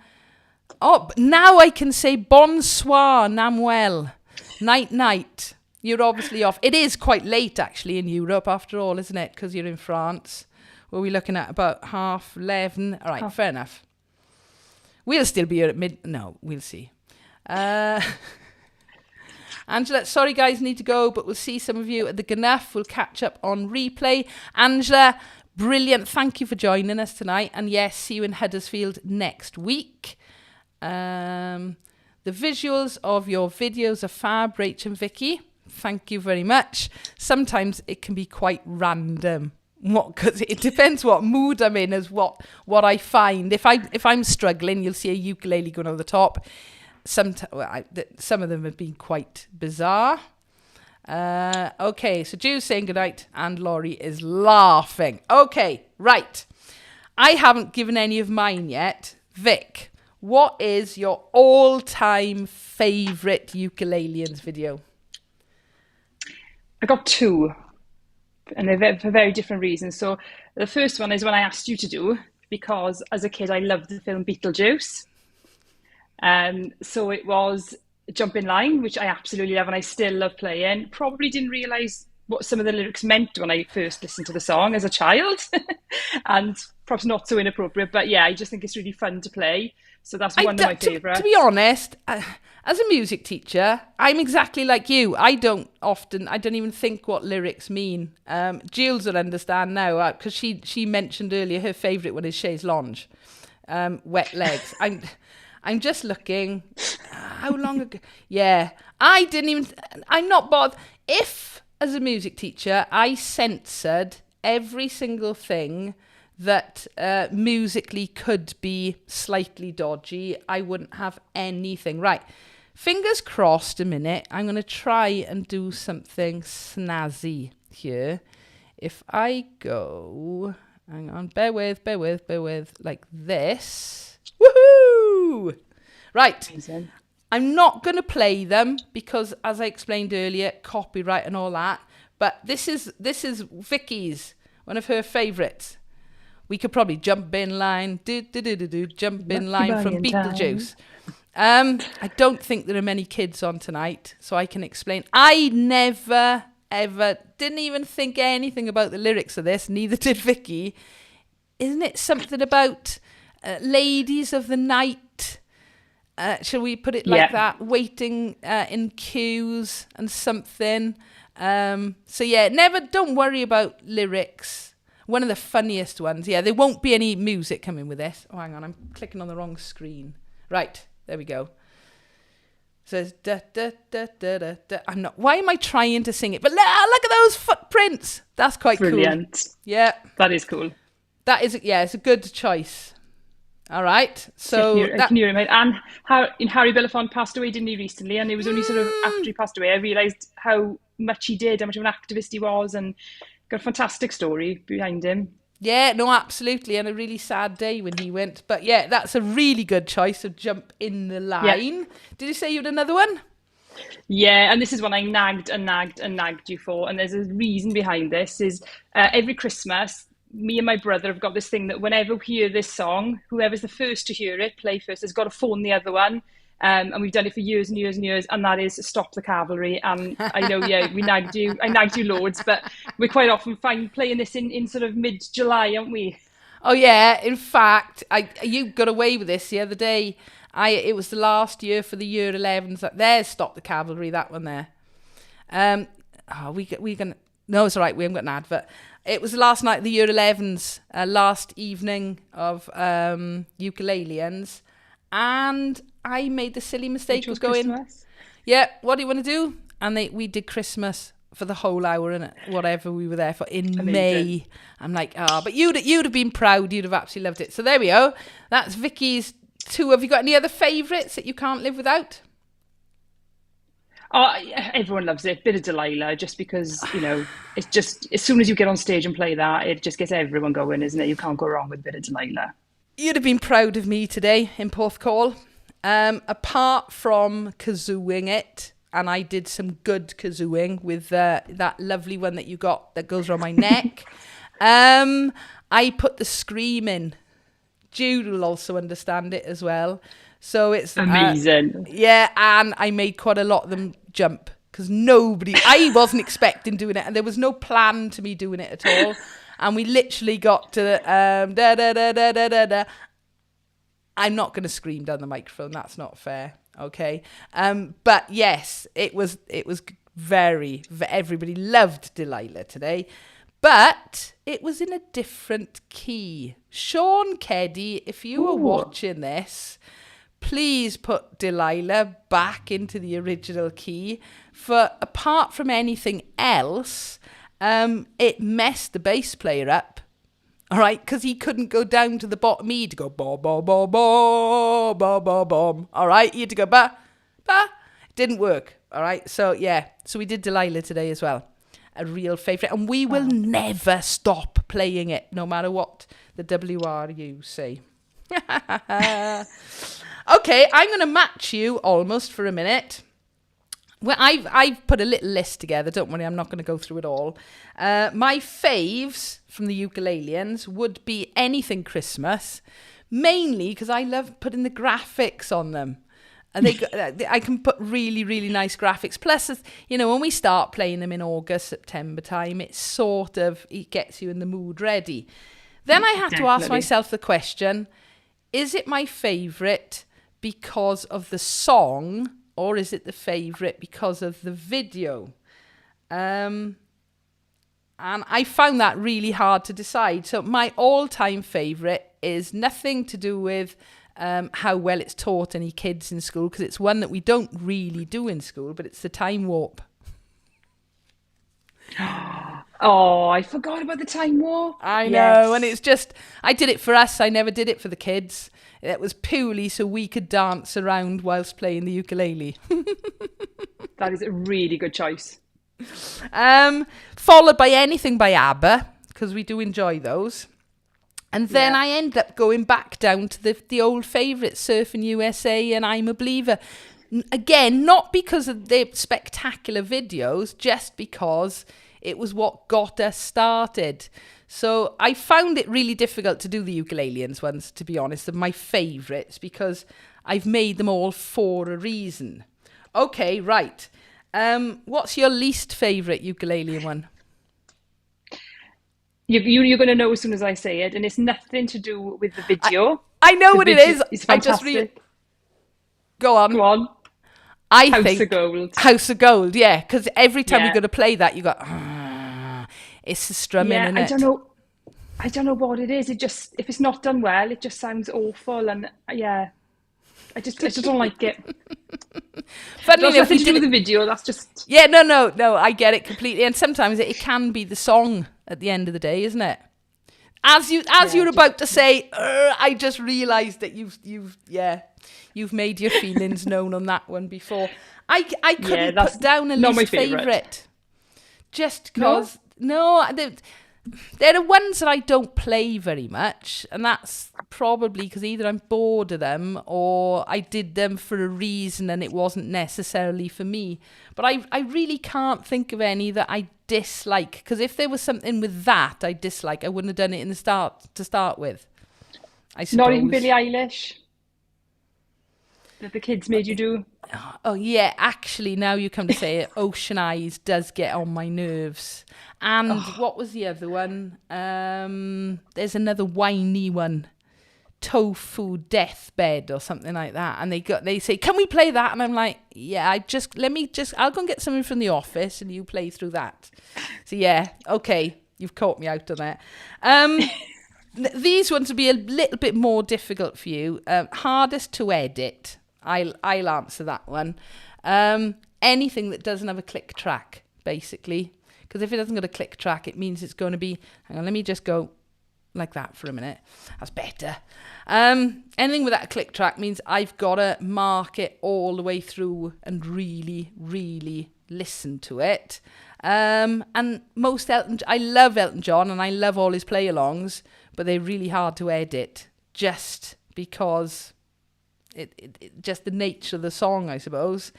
now I can say bonsoir, Namuel. Night. You're obviously off. It is quite late actually in Europe after all, isn't it? Because you're in France. What are we looking at? About 11:30. All right, fair enough. We'll still be here at no, we'll see. Angela, sorry guys, need to go, but we'll see some of you at the Gnuff. We'll catch up on replay. Angela, brilliant. Thank you for joining us tonight. And yes, see you in Huddersfield next week. The visuals of your videos are fab, Rach and Vicky. Thank you very much. Sometimes it can be quite random. Because it depends what mood I'm in as what I find. If I'm struggling, you'll see a ukulele going over the top. Some of them have been quite bizarre. Okay, so Ju's saying goodnight and Laurie is laughing. Okay, right. I haven't given any of mine yet. Vic, what is your all-time favourite Ukulaliens video? I got two, and they're for very different reasons. So the first one is one I asked you to do, because as a kid I loved the film Beetlejuice. So it was Jump in Line, which I absolutely love and I still love playing. Probably didn't realise what some of the lyrics meant when I first listened to the song as a child. And perhaps not so inappropriate, but yeah, I just think it's really fun to play. So that's one of my favourites. To be honest, as a music teacher, I'm exactly like you. I don't even think what lyrics mean. Jules will understand now because she mentioned earlier her favourite one is Chaise Longue, Wet Legs. I'm just looking, how long ago? Yeah, I'm not bothered. If, as a music teacher, I censored every single thing that musically could be slightly dodgy, I wouldn't have anything. Right, fingers crossed a minute. I'm going to try and do something snazzy here. If I go, hang on, bear with, like this. Woohoo! Right. Amazing. I'm not going to play them because, as I explained earlier, copyright and all that. But this is Vicky's, one of her favourites. We could probably jump in line, jump in line from Beetlejuice. I don't think there are many kids on tonight, so I can explain. I never, ever, didn't even think anything about the lyrics of this, neither did Vicky. Isn't it something about ladies of the night? Shall we put it like that? Waiting in queues and something. So yeah, don't worry about lyrics. One of the funniest ones. Yeah, there won't be any music coming with this. Oh, hang on, I'm clicking on the wrong screen. Right, there we go. Says da da da da da da. I'm not. Why am I trying to sing it? But look at those footprints. That's quite brilliant. Cool. Yeah, that is cool. That is, yeah, it's a good choice. All right, so can you remember? And Harry Belafonte passed away, didn't he, recently? And it was only sort of after he passed away I realised how much he did, how much of an activist he was, and got a fantastic story behind him. Yeah, no, absolutely, and a really sad day when he went. But yeah, that's a really good choice of Jump in the Line. Yeah. Did you say you had another one? Yeah, and this is one I nagged you for, and there's a reason behind this. Is every Christmas, me and my brother have got this thing that whenever we hear this song, whoever's the first to hear it, play first, has got to phone the other one. And we've done it for years and years and years, and that is Stop the Cavalry. And I know, yeah, I nagged you loads, but we quite often find playing this in sort of mid-July, aren't we? Oh yeah, in fact, you got away with this the other day. It was the last year for the year 11s. There's Stop the Cavalry, that one there. We gonna. No, it's all right. We haven't got an advert. It was the last night of the year 11s, last evening of Ukulaliens, and I made the silly mistake of going, Christmas? Yeah, what do you want to do? And we did Christmas for the whole hour, and whatever we were there for in Amazing. May. I'm like, but you'd have been proud. You'd have absolutely loved it. So there we go. That's Vicky's two. Have you got any other favourites that you can't live without? Oh, everyone loves it. Bit of Delilah, just because, it's just, as soon as you get on stage and play that, it just gets everyone going, isn't it? You can't go wrong with a bit of Delilah. You'd have been proud of me today in Porthcawl. Apart from kazooing it, and I did some good kazooing with that lovely one that you got that goes around my neck. I put the scream in. Jude will also understand it as well. So it's amazing. Yeah, and I made quite a lot of them jump because I wasn't expecting doing it, and there was no plan to me doing it at all. And we literally got to da da da da da da da. I'm not going to scream down the microphone. That's not fair. Okay. But yes, it was everybody loved Delilah today. But it was in a different key. Sean Keddy, if you were Ooh. watching this, please put Delilah back into the original key. For apart from anything else, it messed the bass player up. All right, because he couldn't go down to the bottom E to go ba ba ba ba ba ba bom. All right, he had to go ba ba. It didn't work. All right, so yeah, so we did Delilah today as well. A real favourite, and we will never stop playing it, no matter what the WRU say. Okay, I'm going to match you almost for a minute. Well, I've put a little list together. Don't worry, I'm not going to go through it all. My faves from the Ukulaliens would be anything Christmas, mainly because I love putting the graphics on them. And I can put really, really nice graphics. Plus, when we start playing them in August, September time, it gets you in the mood ready. Then I had to ask myself the question, is it my favourite because of the song, or is it the favourite because of the video? And I found that really hard to decide. So my all-time favourite is nothing to do with how well it's taught any kids in school, because it's one that we don't really do in school, but it's the Time Warp. Oh, I forgot about the Time Warp. I know, and Yes. it's just, I did it for us, I never did it for the kids. It was purely so we could dance around whilst playing the ukulele. That is a really good choice. Followed by anything by ABBA, because we do enjoy those. And then Yeah. I end up going back down to the old favourites, Surfing USA and I'm a Believer. Again, not because of their spectacular videos, just because it was what got us started. So I found it really difficult to do the Ukulaliens ones, to be honest, of my favourites, because I've made them all for a reason. Okay, right. What's your least favourite ukulele one? You're going to know as soon as I say it, and it's nothing to do with the video. I know The what it video is. is I just really fantastic. go on. Go on. I House of think Gold. House of Gold, yeah, because every time you Yeah. go to play that, you go, it's the strumming Yeah, in I don't it. know. I don't know what it is. It just, if it's not done well, it just sounds awful. And yeah, I just don't like it. Funnily That's enough, nothing we to do did with it. the video. That's just, Yeah, no, I get it completely. And sometimes it can be the song at the end of the day, isn't it? As yeah, you're just, about to say, I just realised that you've made your feelings known on that one before. I yeah, couldn't that's put down a not my least favorite. favourite, just No? because no, there are ones that I don't play very much, and that's probably because either I'm bored of them or I did them for a reason and it wasn't necessarily for me. But I really can't think of any that I dislike, because if there was something with that I dislike, I wouldn't have done it in the start to start with, I Not even Billie suppose. Eilish that the kids made you do. Oh yeah, actually, now you come to say it, Ocean Eyes does get on my nerves. And Oh, what was the other one? There's another whiny one, Tofu Deathbed or something like that. And they say, "Can we play that?" And I'm like, "Yeah, I'll go and get something from the office, and you play through that." So yeah, okay, you've caught me out on that. Um, these ones will be a little bit more difficult for you. Hardest to edit. I'll answer that one. Anything that doesn't have a click track, basically. Because if it doesn't got a click track, it means it's going to be... Hang on, let me just go like that for a minute. That's better. Anything without a click track means I've got to mark it all the way through and really, really listen to it. And I love Elton John and I love all his play-alongs, but they're really hard to edit just because it just the nature of the song, I suppose.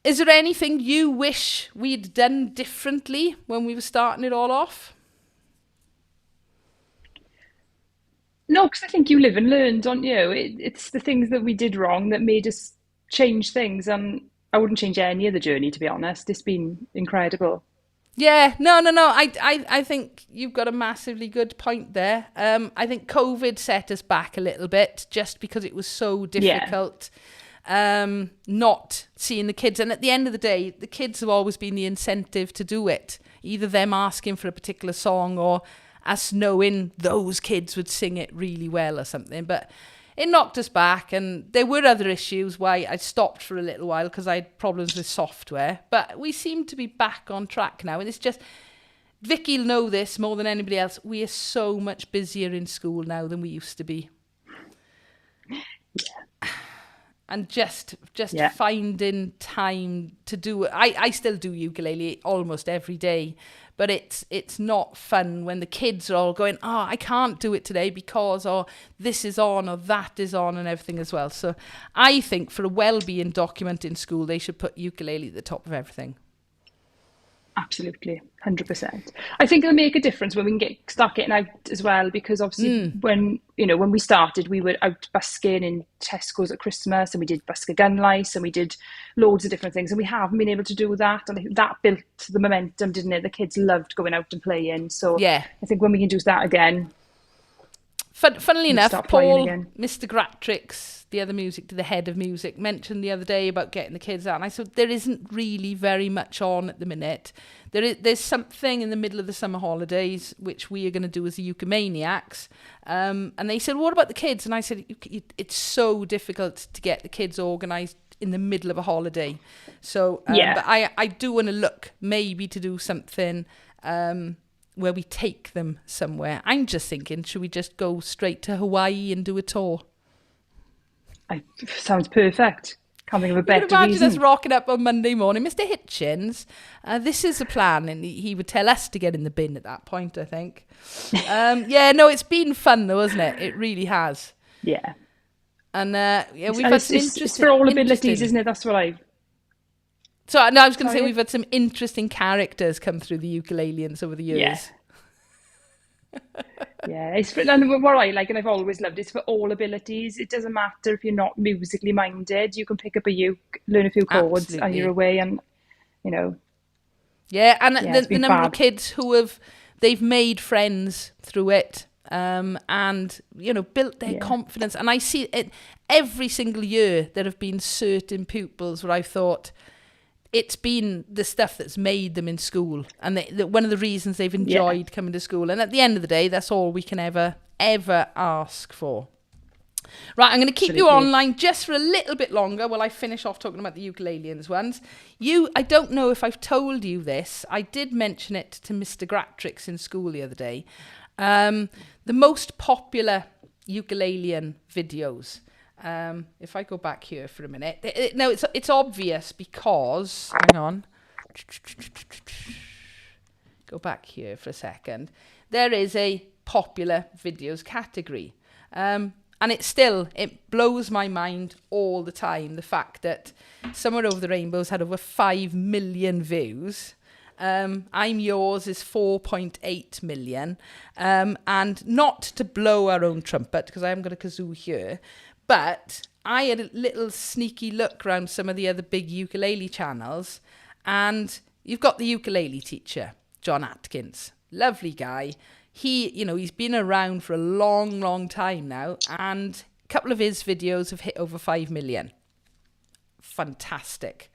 Is there anything you wish we'd done differently when we were starting it all off? no, because I think you live and learn, don't you? It's the things that we did wrong that made us change things. And I wouldn't change any of the journey, to be honest. It's been incredible. Yeah, no. I think you've got a massively good point there. I think COVID set us back a little bit just because it was so Yeah. difficult not seeing the kids. And at the end of the day, the kids have always been the incentive to do it. Either them asking for a particular song or us knowing those kids would sing it really well or something. But it knocked us back, and there were other issues why I stopped for a little while because I had problems with software. But we seem to be back on track now, and it's just, Vicky will know this more than anybody else. We are so much busier in school now than we used to be. And just finding time to do it. I still do ukulele almost every day, but it's not fun when the kids are all going, oh, I can't do it today because, or this is on, or that is on, and everything as well. So I think for a well-being document in school, they should put ukulele at the top of everything. Absolutely, 100%. I think it'll make a difference when we can start getting out as well, because obviously when we started, we were out busking in Tesco's at Christmas, and we did busker gun lice, and we did loads of different things, and we haven't been able to do that, and I think that built the momentum, didn't it? The kids loved going out and playing, so Yeah. I think when we can do that again. Funnily enough, Paul, again. Mr. Gratrix, the head of music, mentioned the other day about getting the kids out. And I said, there isn't really very much on at the minute. There's something in the middle of the summer holidays, which we are going to do as the Ukumaniacs. And they said, what about the kids? And I said, it's so difficult to get the kids organised in the middle of a holiday. So, but I do want to look maybe to do something where we take them somewhere. I'm just thinking, should we just go straight to Hawaii and do a tour? Sounds perfect. Can't think of a better reason. Imagine us rocking up on Monday morning. Mr. Hitchens, this is a plan. And he would tell us to get in the bin at that point, I think. It's been fun though, hasn't it? It really has. Yeah. And we've had some interesting... It's for all abilities, isn't it? That's what I was going to say we've had some interesting characters come through the Ukulaliens over the years. Yeah, and what I like, and I've always loved, it's for all abilities. It doesn't matter if you're not musically minded. You can pick up a uke, learn a few chords, Absolutely. And you're away, and Yeah, and the number of kids who they've made friends through it. And built their confidence, and I see it every single year. There have been certain pupils where I've thought it's been the stuff that's made them in school, and one of the reasons they've enjoyed coming to school. And at the end of the day, that's all we can ever ask for. Right, I'm going to keep you online just for a little bit longer while I finish off talking about the Ukulaliens ones. I don't know if I've told you this. I did mention it to Mr. Gratrix in school the other day. The most popular ukulalian videos. If I go back here for a minute. No, it's obvious because... Hang on. Go back here for a second. There is a popular videos category. And it blows my mind all the time, the fact that Somewhere Over the Rainbow's had over 5 million views. I'm Yours is 4.8 million. And not to blow our own trumpet, because I haven't got a kazoo here, but I had a little sneaky look around some of the other big ukulele channels, and you've got the ukulele teacher, John Atkins. Lovely guy. He's been around for a long, long time now, and a couple of his videos have hit over 5 million. Fantastic.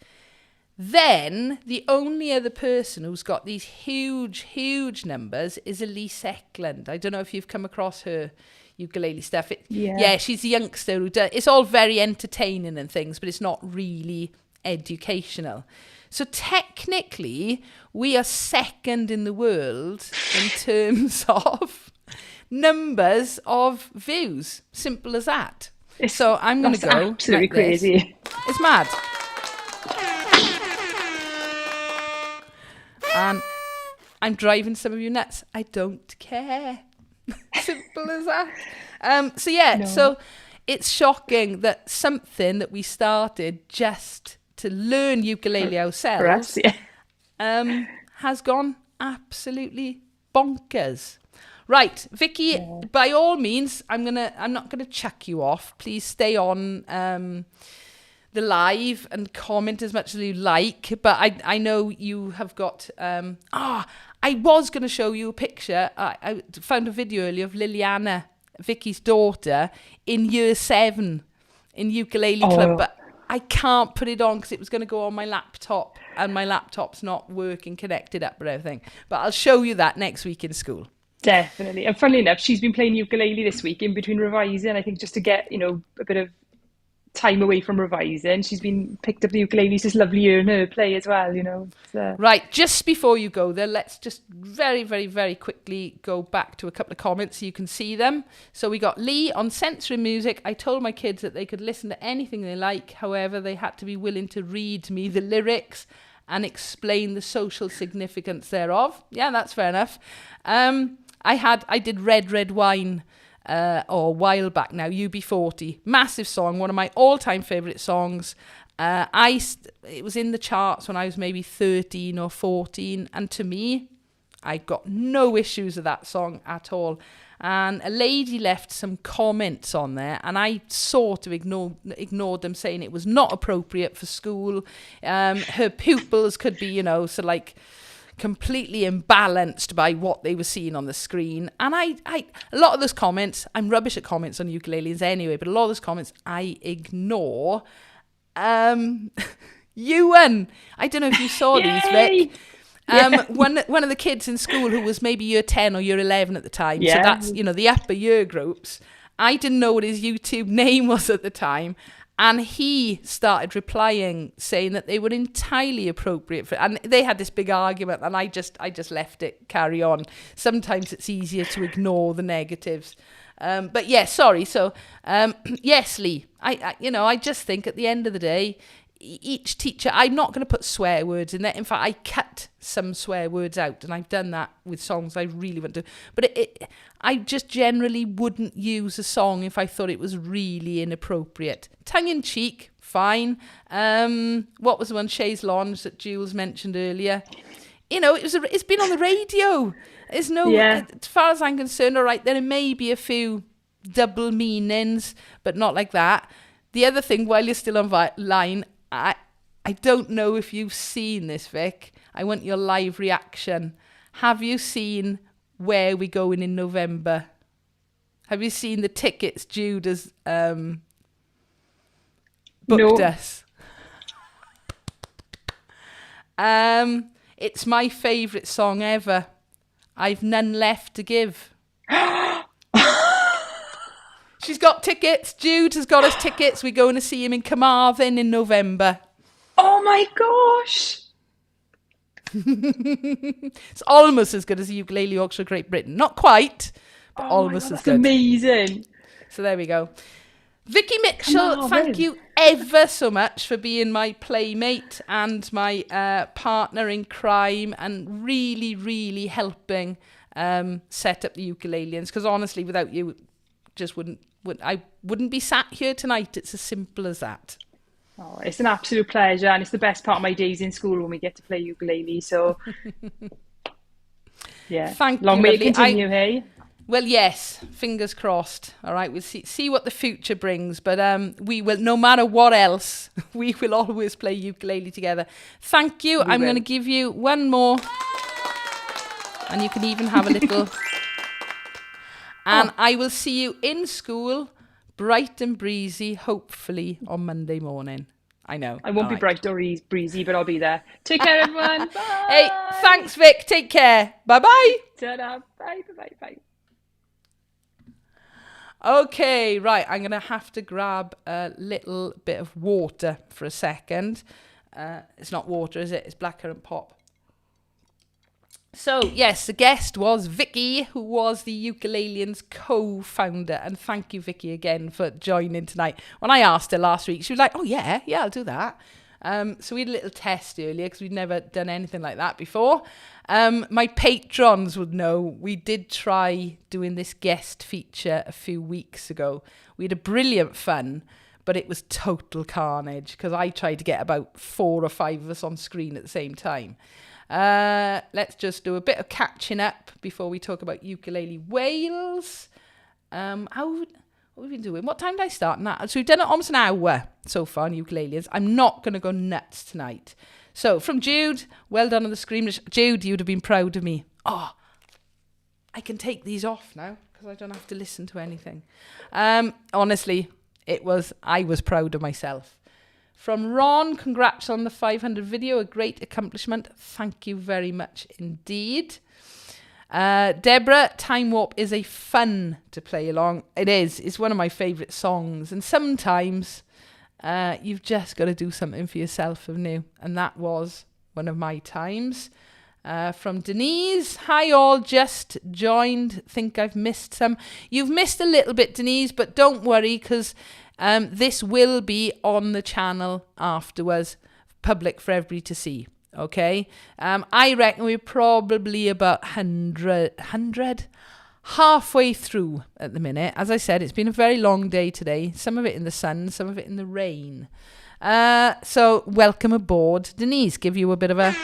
Then, the only other person who's got these huge, huge numbers is Elise Eklund. I don't know if you've come across her ukulele stuff. She's a youngster who does. It's all very entertaining and things, but it's not really educational. So technically, we are second in the world in terms of numbers of views. Simple as that. So I'm going to go. Absolutely crazy. It's mad. And I'm driving some of you nuts. I don't care. Simple as that. So it's shocking that something that we started just to learn ukulele ourselves has gone absolutely bonkers. Right, Vicky, by all means, I'm not gonna chuck you off. Please stay on the live and comment as much as you like, but I know you have got I was going to show you a picture. I found a video earlier of Liliana, Vicky's daughter, in year 7 in ukulele club, but I can't put it on because it was going to go on my laptop, and my laptop's not working, connected up or everything. But I'll show you that next week in school. Definitely. And funnily enough, she's been playing ukulele this week in between revising, I think, just to get, a bit of time away from revising. She's been picked up the ukulele. It's just lovely hearing her play as well, Right, just before you go there, let's just very, very, very quickly go back to a couple of comments so you can see them. So we got Lee on censoring music. I told my kids that they could listen to anything they like. However, they had to be willing to read me the lyrics and explain the social significance thereof. Yeah, that's fair enough. I did Red Red Wine a while back now, UB40, massive song, one of my all-time favourite songs. It was in the charts when I was maybe 13 or 14, and to me, I got no issues with that song at all. And a lady left some comments on there, and I sort of ignored them, saying it was not appropriate for school. Her pupils could be, completely imbalanced by what they were seeing on the screen. And a lot of those comments, I'm rubbish at comments on Ukulaliens anyway, but a lot of those comments I ignore. Ewan, I don't know if you saw these, Vic. One of the kids in school who was maybe year 10 or year 11 at the time. Yeah. So that's, the upper year groups. I didn't know what his YouTube name was at the time. And he started replying, saying that they were entirely appropriate for, and they had this big argument, and I just left it carry on. Sometimes it's easier to ignore the negatives. But yeah, sorry. So yes, Lee, I just think at the end of the day, each teacher, I'm not going to put swear words in there. In fact, I cut some swear words out, and I've done that with songs I really want to. But I just generally wouldn't use a song if I thought it was really inappropriate. Tongue in cheek, fine. What was the one, Chaise Lounge, that Jules mentioned earlier? It's been on the radio. There's no, as far as I'm concerned, all right, there may be a few double meanings, but not like that. The other thing, while you're still on line, I don't know if you've seen this, Vic. I want your live reaction. Have you seen Where We Going in November? Have you seen the tickets Jude has booked us? It's my favourite song ever. I've none left to give. She's got tickets. Jude has got us tickets. We're going to see him in Carmarthen in November. Oh my gosh! It's almost as good as the Ukulele Orchestra of Great Britain. Not quite, but almost as good. Amazing. So there we go. Vicky Mitchell, thank you ever so much for being my playmate and my partner in crime, and really, really helping set up the Ukulaliens. Because honestly, without you, I wouldn't be sat here tonight. It's as simple as that. Oh, it's an absolute pleasure, and it's the best part of my days in school when we get to play ukulele. So, yeah, thank long you, way to continue, hey? Well, yes, fingers crossed. All right, we'll see what the future brings, but we will, no matter what else, we will always play ukulele together. Thank you. I'm going to give you one more, and you can even have a little. And I will see you in school, bright and breezy, hopefully on Monday morning. I know. I won't be bright or breezy, but I'll be there. Take care, everyone. Bye. Hey, thanks, Vic. Take care. Bye-bye. Ta-da. Bye, bye, bye. Okay, right. I'm going to have to grab a little bit of water for a second. It's not water, is it? It's blackcurrant pop. So, yes, the guest was Vicky, who was the Ukulaliens co-founder. And thank you, Vicky, again for joining tonight. When I asked her last week, she was like, oh, yeah, I'll do that. So we had a little test earlier because we'd never done anything like that before. My patrons would know we did try doing this guest feature a few weeks ago. We had a brilliant fun, but it was total carnage because I tried to get about 4 or 5 of us on screen at the same time. Let's just do a bit of catching up before we talk about Ukulele Wales. What have we been doing? What time did I start? Now, so we've done it almost an hour so far on Ukulaliens. I'm not going to go nuts tonight. So from Jude, well done on the screen. Jude, you'd have been proud of me. Oh, I can take these off now because I don't have to listen to anything. Honestly, I was proud of myself. From Ron, congrats on the 500 video, a great accomplishment. Thank you very much indeed. Deborah, Time Warp is a fun to play along. It is. It's one of my favourite songs. And sometimes you've just got to do something for yourself, haven't you? And that was one of my times. From Denise, hi all, just joined. Think I've missed some. You've missed a little bit, Denise, but don't worry because this will be on the channel afterwards, public for everybody to see. Okay, I reckon we're probably about 100, halfway through at the minute. As I said, it's been a very long day today. Some of it in the sun, some of it in the rain. So welcome aboard. Denise, give you a bit of a...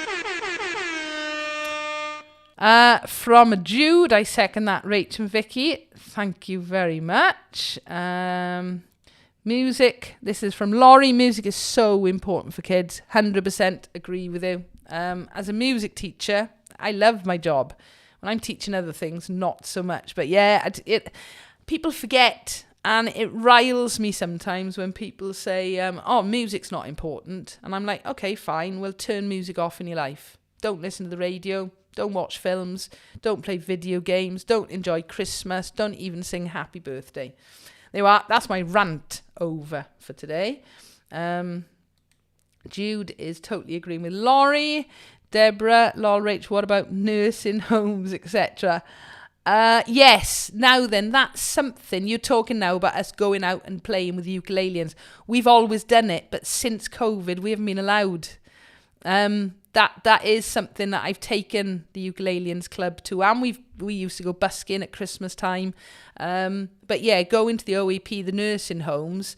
From Jude, I second that. Rachel and Vicky, thank you very much. Music, this is from Laurie. Music is so important for kids. 100% agree with you. As a music teacher, I love my job. When I'm teaching other things, not so much. But yeah, people forget, and it riles me sometimes when people say, oh, music's not important. And I'm like, okay, fine, well, turn music off in your life. Don't listen to the radio. Don't watch films. Don't play video games. Don't enjoy Christmas. Don't even sing happy birthday. There you are. That's my rant over for today. Jude is totally agreeing with Laurie. Deborah, lol, Rach, what about nursing homes, etc.? Yes. Now then, that's something. You're talking now about us going out and playing with Ukulaliens. We've always done it, but since COVID, we haven't been allowed. That is something that I've taken the Ukulaliens Club to, and we used to go busking at Christmas time. But yeah, going to the OEP, the nursing homes,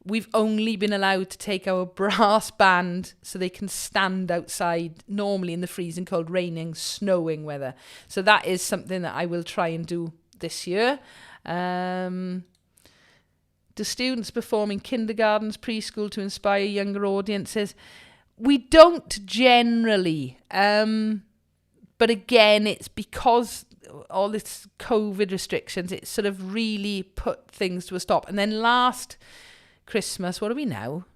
we've only been allowed to take our brass band so they can stand outside, normally in the freezing cold, raining, snowing weather. So that is something that I will try and do this year. Do students perform in kindergartens, preschool to inspire younger audiences? We don't generally, but again, it's because all this COVID restrictions, it sort of really put things to a stop. And then last Christmas, what are we now?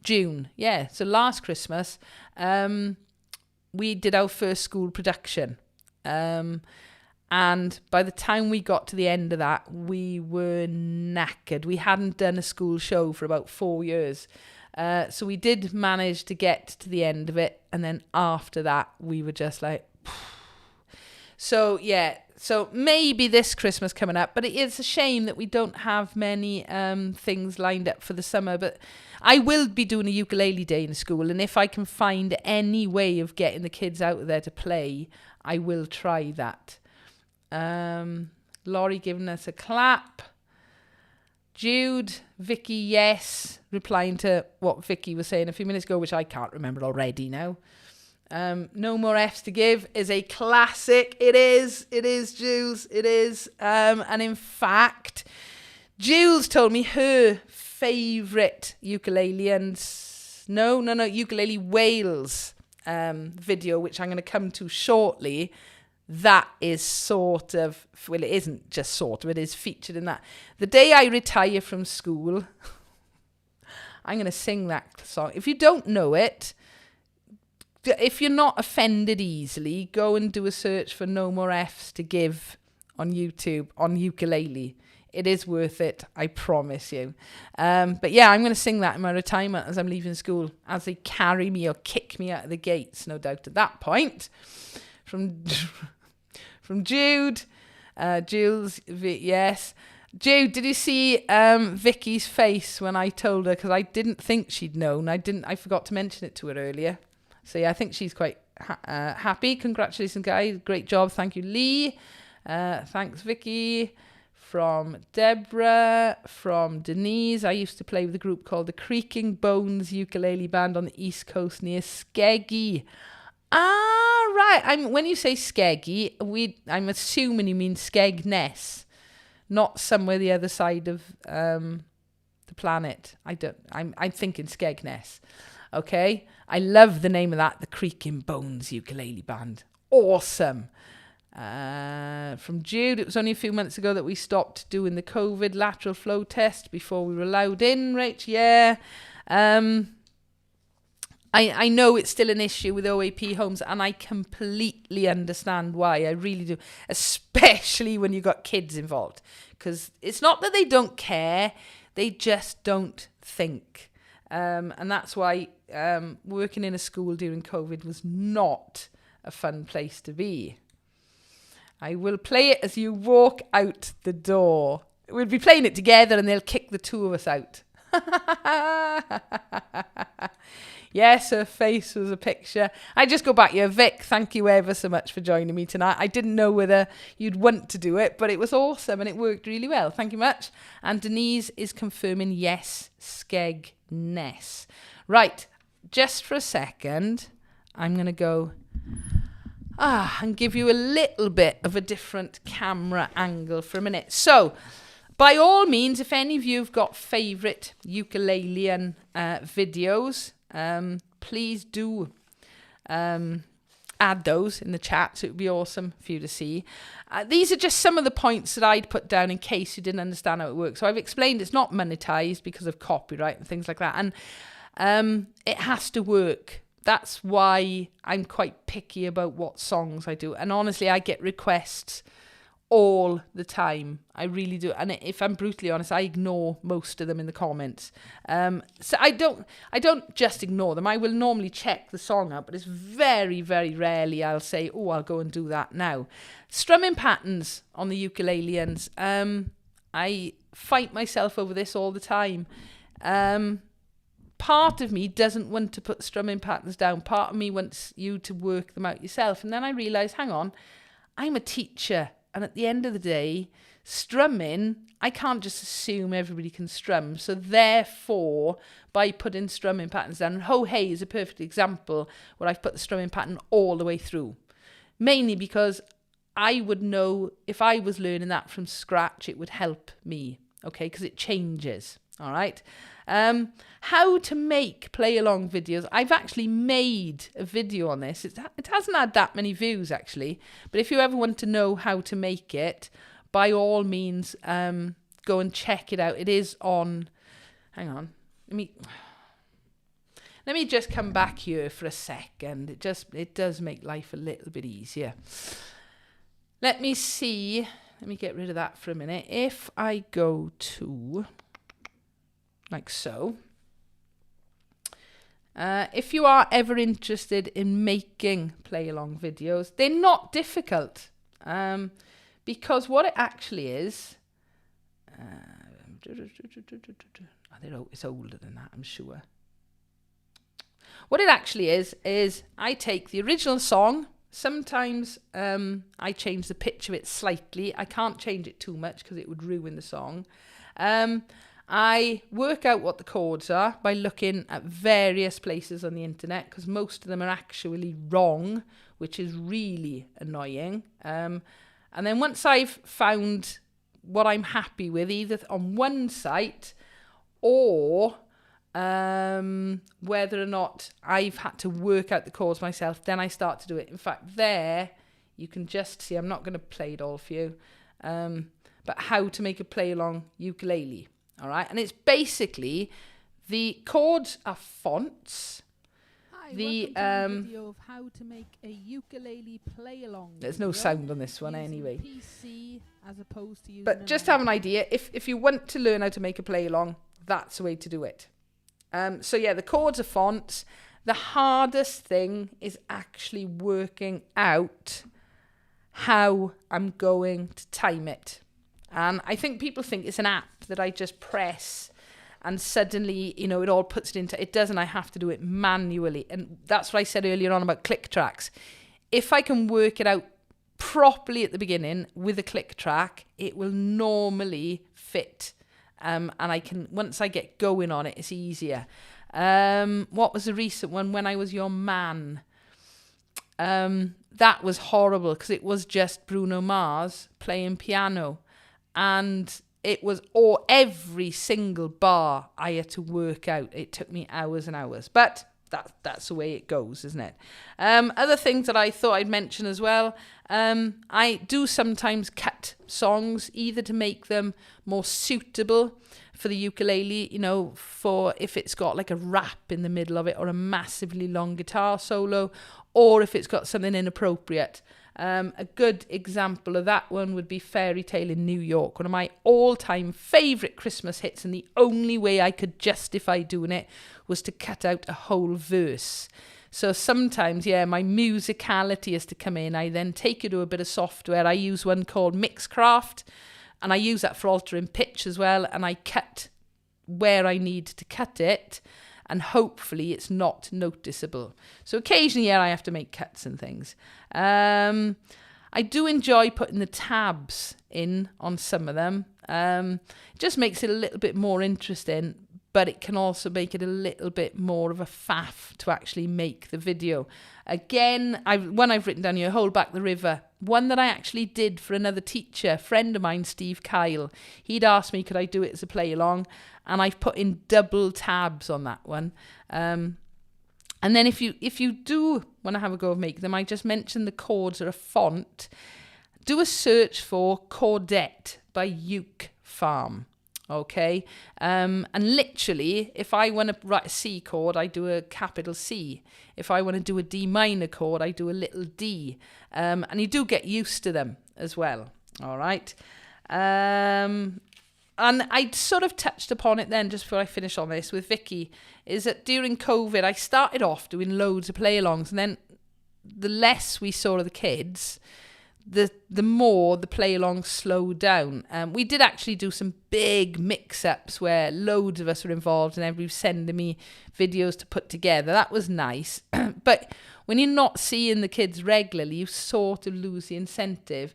June, yeah. So last Christmas, we did our first school production. And by the time we got to the end of that, we were knackered. We hadn't done a school show for about 4 years. So we did manage to get to the end of it. And then after that, we were just like... So, yeah. So maybe this Christmas coming up. But it is a shame that we don't have many things lined up for the summer. But I will be doing a ukulele day in school. And if I can find any way of getting the kids out there to play, I will try that. Laurie giving us a clap. Jude, Vicky, yes, replying to what Vicky was saying a few minutes ago, which I can't remember already now. No More F's to Give is a classic. It is, Jules, it is. And in fact, Jules told me her favourite Ukulele Wales video, which I'm going to come to shortly. That is sort of, well, it isn't just sort of, it is featured in that. The day I retire from school, I'm going to sing that song. If you don't know it, if you're not offended easily, go and do a search for No More F's to Give on YouTube, on ukulele. It is worth it, I promise you. But yeah, I'm going to sing that in my retirement as I'm leaving school, as they carry me or kick me out of the gates, no doubt at that point. From Jude, Jules, yes. Jude, did you see Vicky's face when I told her? Because I didn't think she'd known. I forgot to mention it to her earlier. So yeah, I think she's quite happy. Congratulations, guys. Great job. Thank you, Lee. Thanks, Vicky. From Deborah. From Denise. I used to play with a group called the Creaking Bones Ukulele Band on the East Coast near Skeggy. Ah, right. When you say Skeggy, I'm assuming you mean Skegness. not somewhere the other side of the planet. I'm thinking Skegness. Okay, I love the name of that, the Creaking Bones Ukulele Band. Awesome. From Jude, it was only a few months ago that we stopped doing the COVID lateral flow test before we were allowed in, right? Yeah. I know it's still an issue with OAP homes, and I completely understand why. I really do, especially when you've got kids involved, because it's not that they don't care, they just don't think. And that's why working in a school during COVID was not a fun place to be. I will play it as you walk out the door. We'll be playing it together and they'll kick the two of us out. Yes, her face was a picture. I just go back here. Vic, thank you ever so much for joining me tonight. I didn't know whether you'd want to do it, but it was awesome and it worked really well. Thank you much. And Denise is confirming yes, Skegness. Right, just for a second, I'm going to go and give you a little bit of a different camera angle for a minute. So, by all means, if any of you have got favourite Ukulalian videos, please do add those in the chat. So it would be awesome for you to see. These are just some of the points that I'd put down in case you didn't understand how it works. So I've explained it's not monetized because of copyright and things like that. And it has to work. That's why I'm quite picky about what songs I do. And honestly, I get requests all the time. I really do. And if I'm brutally honest, I ignore most of them in the comments. So I don't just ignore them. I will normally check the song out, but it's very, very rarely I'll say, oh, I'll go and do that now. Strumming patterns on the Ukulaliens. I fight myself over this all the time. Part of me doesn't want to put strumming patterns down. Part of me wants you to work them out yourself. And then I realise, hang on, I'm a teacher. And at the end of the day, strumming, I can't just assume everybody can strum. So therefore, by putting strumming patterns down, and Ho Hey is a perfect example where I've put the strumming pattern all the way through. Mainly because I would know if I was learning that from scratch, it would help me, okay? Because it changes, all right? How to make play-along videos. I've actually made a video on this. It hasn't had that many views, actually. But if you ever want to know how to make it, by all means, go and check it out. It is on... Hang on. Let me just come back here for a second. It does make life a little bit easier. Let me see. Let me get rid of that for a minute. If I go to... like so. If you are ever interested in making play-along videos, they're not difficult. Because what it actually is... it's older than that, I'm sure. What it actually is I take the original song. Sometimes I change the pitch of it slightly. I can't change it too much because it would ruin the song. I work out what the chords are by looking at various places on the internet because most of them are actually wrong, which is really annoying. And then once I've found what I'm happy with, either on one site or whether or not I've had to work out the chords myself, then I start to do it. In fact, there you can just see, I'm not going to play it all for you, but how to make a play-along ukulele. All right, and it's basically the chords are fonts. Hi, welcome to a video of how to make a ukulele play along. There's no sound on this one using anyway. PC as opposed to using But just to have an idea, if you want to learn how to make a play along, that's the way to do it. So yeah, the chords are fonts. The hardest thing is actually working out how I'm going to time it. And I think people think it's an app that I just press and suddenly, it all puts it into... It doesn't. I have to do it manually. And that's what I said earlier on about click tracks. If I can work it out properly at the beginning with a click track, it will normally fit. And I can... Once I get going on it, it's easier. What was the recent one? When I Was Your Man. That was horrible because it was just Bruno Mars playing piano. And it was every single bar I had to work out. It took me hours and hours. But that's the way it goes, isn't it? Other things that I thought I'd mention as well. I do sometimes cut songs, either to make them more suitable for the ukulele, for if it's got like a rap in the middle of it or a massively long guitar solo, or if it's got something inappropriate. A good example of that one would be Fairy Tale in New York, one of my all-time favourite Christmas hits, and the only way I could justify doing it was to cut out a whole verse. So sometimes, my musicality is to come in. I then take it to a bit of software. I use one called Mixcraft, and I use that for altering pitch as well, and I cut where I need to cut it, and hopefully it's not noticeable. So occasionally, I have to make cuts and things. I do enjoy putting the tabs in on some of them. It just makes it a little bit more interesting, but it can also make it a little bit more of a faff to actually make the video. Again, one I've written down here, Hold Back the River. One that I actually did for another teacher, friend of mine, Steve Kyle. He'd asked me, could I do it as a play along? And I've put in double tabs on that one. And then if you do want to have a go of making them, I just mentioned the chords are a font. Do a search for Chordette by Uke Farm. Okay, and literally, if I want to write a C chord, I do a capital C. If I want to do a D minor chord, I do a little d. And you do get used to them as well. All right. And I sort of touched upon it then, just before I finish on this with Vicky, is that during COVID, I started off doing loads of play-alongs, and then the less we saw of the kids, the more the play-along slowed down. We did actually do some big mix-ups where loads of us were involved and everybody was sending me videos to put together. That was nice. But when you're not seeing the kids regularly, you sort of lose the incentive.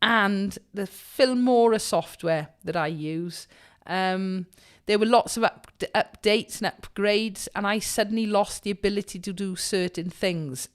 And the Filmora software that I use, there were lots of updates and upgrades, and I suddenly lost the ability to do certain things.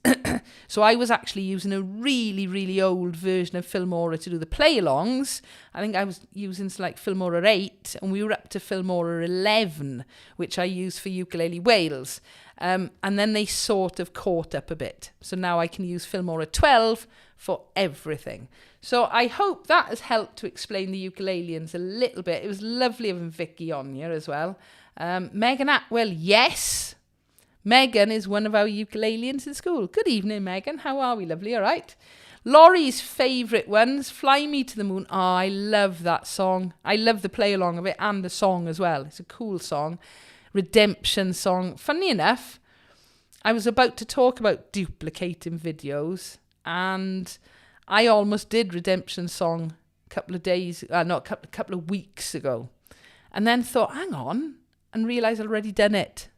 So I was actually using a really, really old version of Filmora to do the play-alongs. I think I was using like Filmora 8, and we were up to Filmora 11, which I use for Ukulele Wales. And then they sort of caught up a bit. So now I can use Filmora 12 for everything. So I hope that has helped to explain the Ukulaliens a little bit. It was lovely having Vicky on here as well. Megan Atwell, yes. Megan is one of our Ukulaliens in school. Good evening, Megan. How are we, lovely? All right. Laurie's favourite ones, Fly Me to the Moon. Oh, I love that song. I love the play-along of it and the song as well. It's a cool song. Redemption song. Funny enough, I was about to talk about duplicating videos, and I almost did Redemption song a couple of weeks ago, and then thought, hang on, and realised I'd already done it.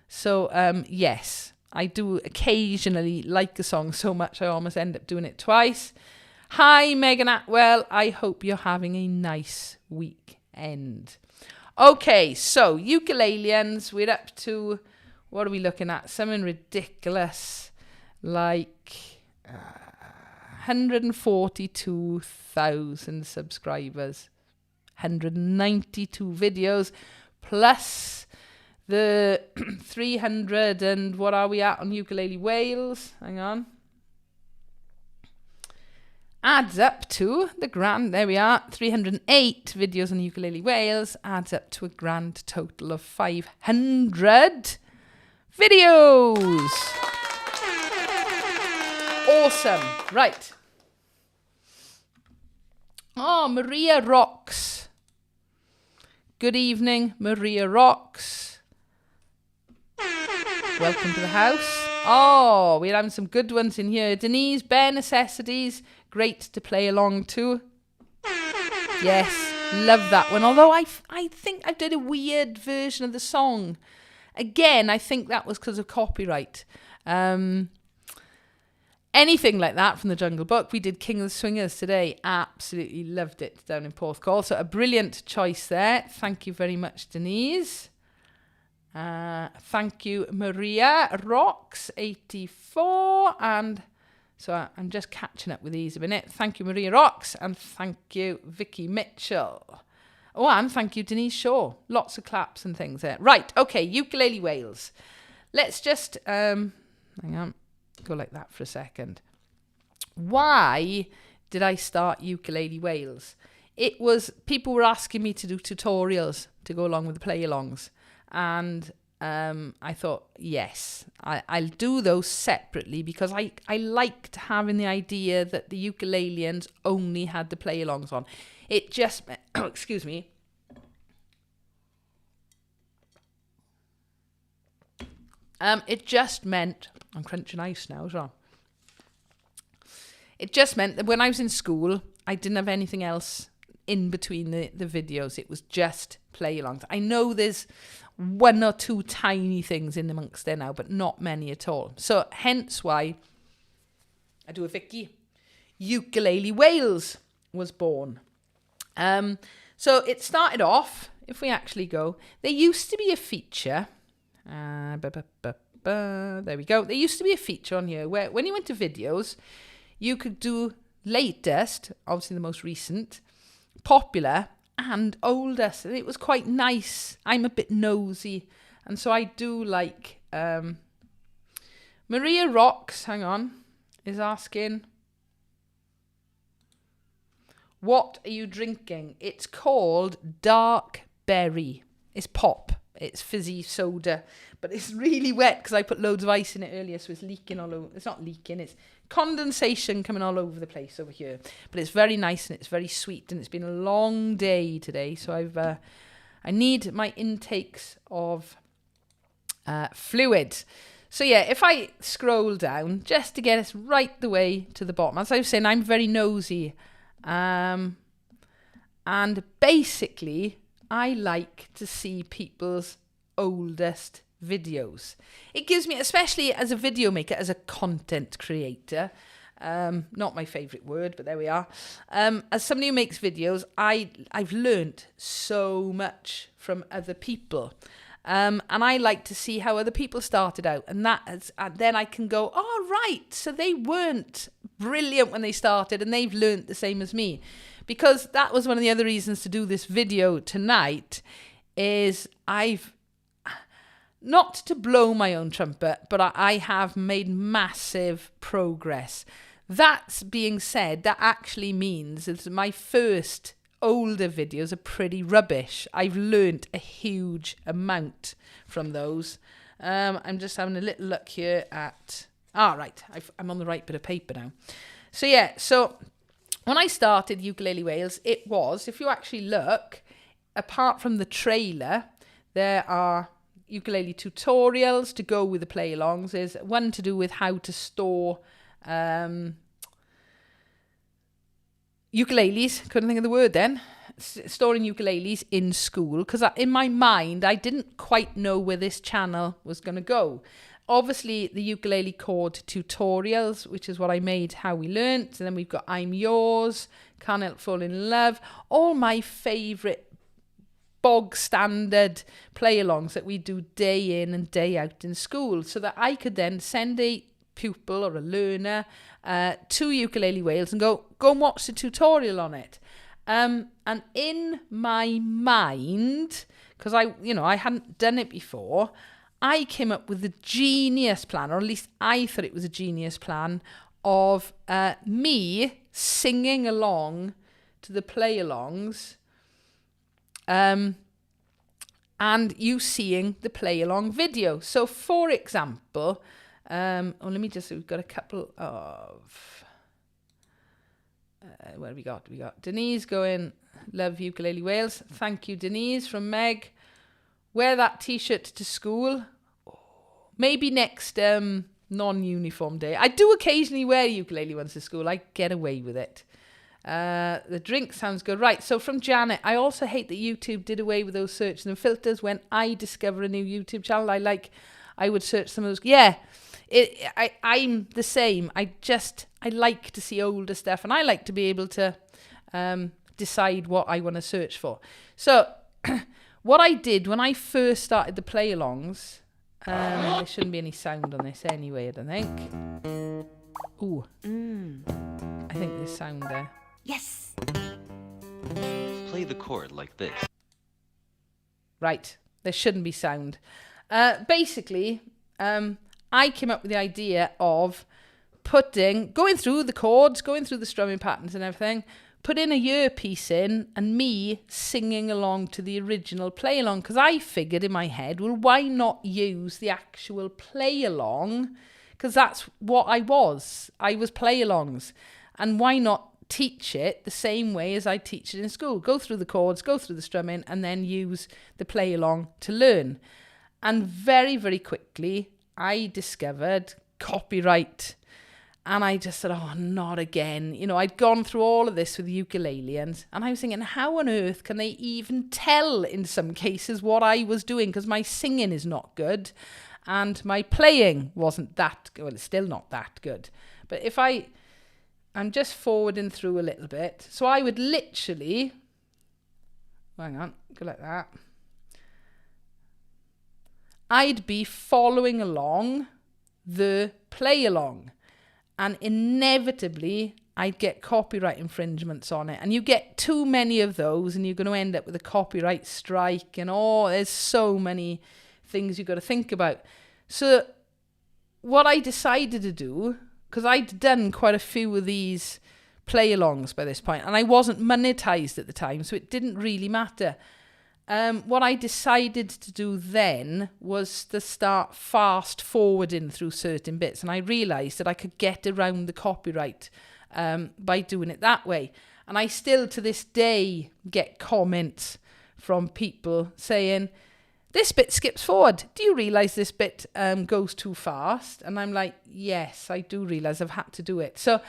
So, yes, I do occasionally like a song so much I almost end up doing it twice. Hi, Megan Atwell. I hope you're having a nice weekend. Okay, so Ukulaliens, we're up to, what are we looking at? Something ridiculous, like 142,000 subscribers, 192 videos, plus the 300 and what are we at on Ukulele Wales? Hang on. Adds up to the grand, there we are, 308 videos on Ukulele Wales, adds up to a grand total of 500 videos. Awesome. Right. Oh, Maria rocks. Good evening, Maria rocks. Welcome to the house. Oh, we're having some good ones in here. Denise, Bare Necessities. Great to play along to. Yes, love that one. Although I think I did a weird version of the song. Again, I think that was because of copyright. Anything like that from the Jungle Book. We did King of the Swingers today. Absolutely loved it down in Porthcawl. So a brilliant choice there. Thank you very much, Denise. Thank you, Maria Rocks 84, and So I'm just catching up with these a minute. Thank you, Maria Rocks, and thank you, Vicky Mitchell. Oh, and thank you, Denise Shaw. Lots of claps and things there. Right, okay, Ukulele Wales. Let's just, hang on, go like that for a second. Why did I start Ukulele Wales? It was, people were asking me to do tutorials to go along with the play-alongs. And I thought, yes, I'll do those separately because I liked having the idea that the Ukulaliens only had the play-alongs on. It just, excuse me. It just meant, I'm crunching ice now as well. It just meant that when I was in school, I didn't have anything else in between the videos. It was just play-alongs. I know there's one or two tiny things in amongst there now, but not many at all. So hence why I do a Vicky. Ukulele Wales was born. So it started off, if we actually go, there used to be a feature. There we go. There used to be a feature on here where when you went to videos, you could do latest, obviously the most recent, popular, and oldest. And it was quite nice. I'm a bit nosy. And so I do like... Maria Rocks, hang on, is asking... What are you drinking? It's called Dark Berry. It's pop. It's fizzy soda. But it's really wet because I put loads of ice in it earlier, so it's leaking all over. It's not leaking, it's condensation coming all over the place over here. But it's very nice and it's very sweet. And it's been a long day today, so I need my intakes of fluid. So yeah, if I scroll down, just to get us right the way to the bottom. As I was saying, I'm very nosy. And basically, I like to see people's oldest videos. It gives me, especially as a video maker, as a content creator, not my favourite word, but there we are. As somebody who makes videos, I've learnt so much from other people. And I like to see how other people started out. And then I can go, oh, right, so they weren't brilliant when they started and they've learnt the same as me. Because that was one of the other reasons to do this video tonight, is not to blow my own trumpet, but I have made massive progress. That being said, that actually means that my first older videos are pretty rubbish. I've learnt a huge amount from those. I'm just having a little look here at... right, I'm on the right bit of paper now. So yeah, so when I started Ukulele Wales, it was, if you actually look, apart from the trailer, there are ukulele tutorials to go with the play-alongs. There's one to do with how to store ukuleles, couldn't think of the word then, storing ukuleles in school, because in my mind, I didn't quite know where this channel was going to go. Obviously, the ukulele chord tutorials, which is what I made, How We Learnt, and then we've got I'm Yours, Can't Help Falling in Love, all my favourite bog standard play-alongs that we do day in and day out in school, so that I could then send a pupil or a learner to Ukulele Wales and go and watch the tutorial on it. And in my mind, because I hadn't done it before, I came up with the genius plan, or at least I thought it was a genius plan, of me singing along to the play-alongs and you seeing the play-along video. So, for example... we've got a couple of... what have we got? We got Denise going, love Ukulele Wales. Thank you, Denise, from Meg. Wear that t-shirt to school. Maybe next non-uniform day. I do occasionally wear ukulele ones to school. I get away with it. The drink sounds good. Right, so from Janet, I also hate that YouTube did away with those searches and filters. When I discover a new YouTube channel I would search some of those. Yeah, I'm the same. I like to see older stuff, and I like to be able to decide what I want to search for. So what I did when I first started the play-alongs, there shouldn't be any sound on this anyway, I don't think. Ooh. I think this sound there. Yes. Play the chord like this. Right. There shouldn't be sound. Basically, I came up with the idea of going through the chords, going through the strumming patterns and everything, putting a earpiece in and me singing along to the original play along, because I figured in my head, well, why not use the actual play along? Because that's what I was. I was play alongs. And why not teach it the same way as I teach it in school? Go through the chords, go through the strumming, and then use the play along to learn. And very, very quickly, I discovered copyright. And I just said, oh, not again. You know, I'd gone through all of this with Ukulaliens, and I was thinking, how on earth can they even tell in some cases what I was doing? Because my singing is not good, and my playing wasn't that good. Well, it's still not that good. But if I'm just forwarding through a little bit. So I would literally, hang on, go like that. I'd be following along the play along. And inevitably, I'd get copyright infringements on it. And you get too many of those, and you're going to end up with a copyright strike. And there's so many things you've got to think about. So what I decided to do, because I'd done quite a few of these play-alongs by this point, and I wasn't monetized at the time, so it didn't really matter. What I decided to do then was to start fast forwarding through certain bits, and I realised that I could get around the copyright by doing it that way. And I still to this day get comments from people saying, this bit skips forward. Do you realise this bit goes too fast? And I'm like, yes, I do realise I've had to do it. So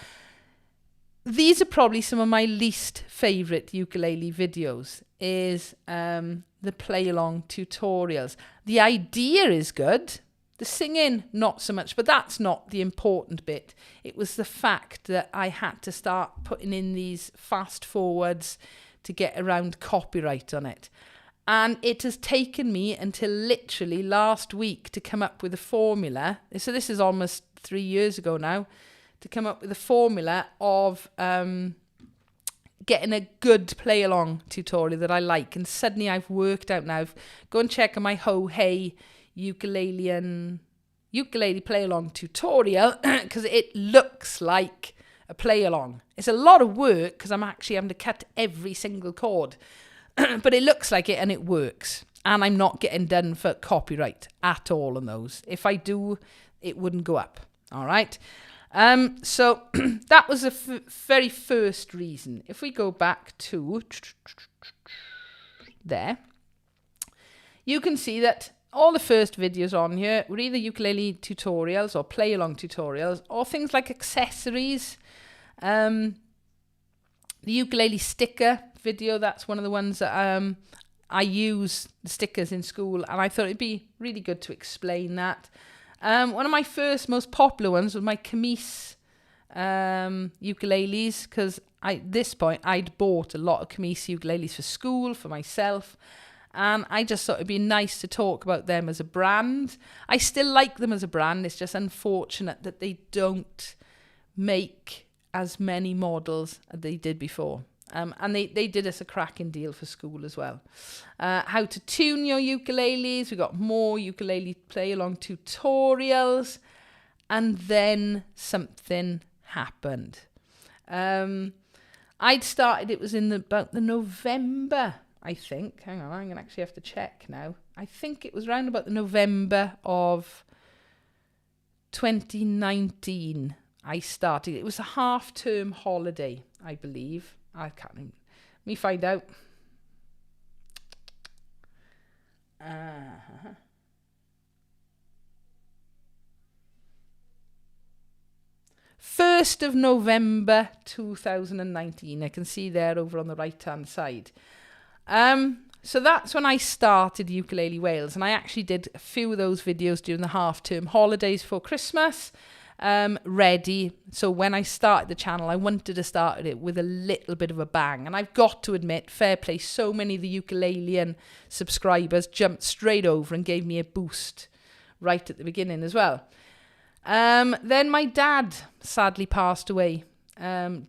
these are probably some of my least favourite ukulele videos, is the play-along tutorials. The idea is good. The singing, not so much, but that's not the important bit. It was the fact that I had to start putting in these fast forwards to get around copyright on it. And it has taken me until literally last week to come up with a formula. So this is almost 3 years ago now, to come up with a formula of getting a good play-along tutorial that I like. And suddenly I've worked out now. Go and check on my Ho Hey ukulele play-along tutorial, because it looks like a play-along. It's a lot of work because I'm actually having to cut every single chord. But it looks like it and it works. And I'm not getting done for copyright at all on those. If I do, it wouldn't go up. All right. So that was the very first reason. If we go back to there, you can see that all the first videos on here were either ukulele tutorials or play-along tutorials or things like accessories. The ukulele sticker video, that's one of the ones that I use the stickers in school, and I thought it'd be really good to explain that. One of my first most popular ones was my camise ukuleles, because at this point I'd bought a lot of camise ukuleles for school, for myself, and I just thought it'd be nice to talk about them as a brand. I still like them as a brand. It's just unfortunate that they don't make as many models as they did before. And they did us a cracking deal for school as well. How to tune your ukuleles. We got more ukulele play-along tutorials. And then something happened. I'd started, it was in about the November, I think. Hang on, I'm going to actually have to check now. I think it was around about the November of 2019 I started. It was a half-term holiday, I believe. I can't even. Let me find out. 1st of November 2019. I can see there over on the right-hand side. So that's when I started Ukulele Wales, and I actually did a few of those videos during the half-term holidays for Christmas. Ready. So when I started the channel, I wanted to start it with a little bit of a bang. And I've got to admit, fair play, so many of the Ukulalian subscribers jumped straight over and gave me a boost right at the beginning as well. Then my dad sadly passed away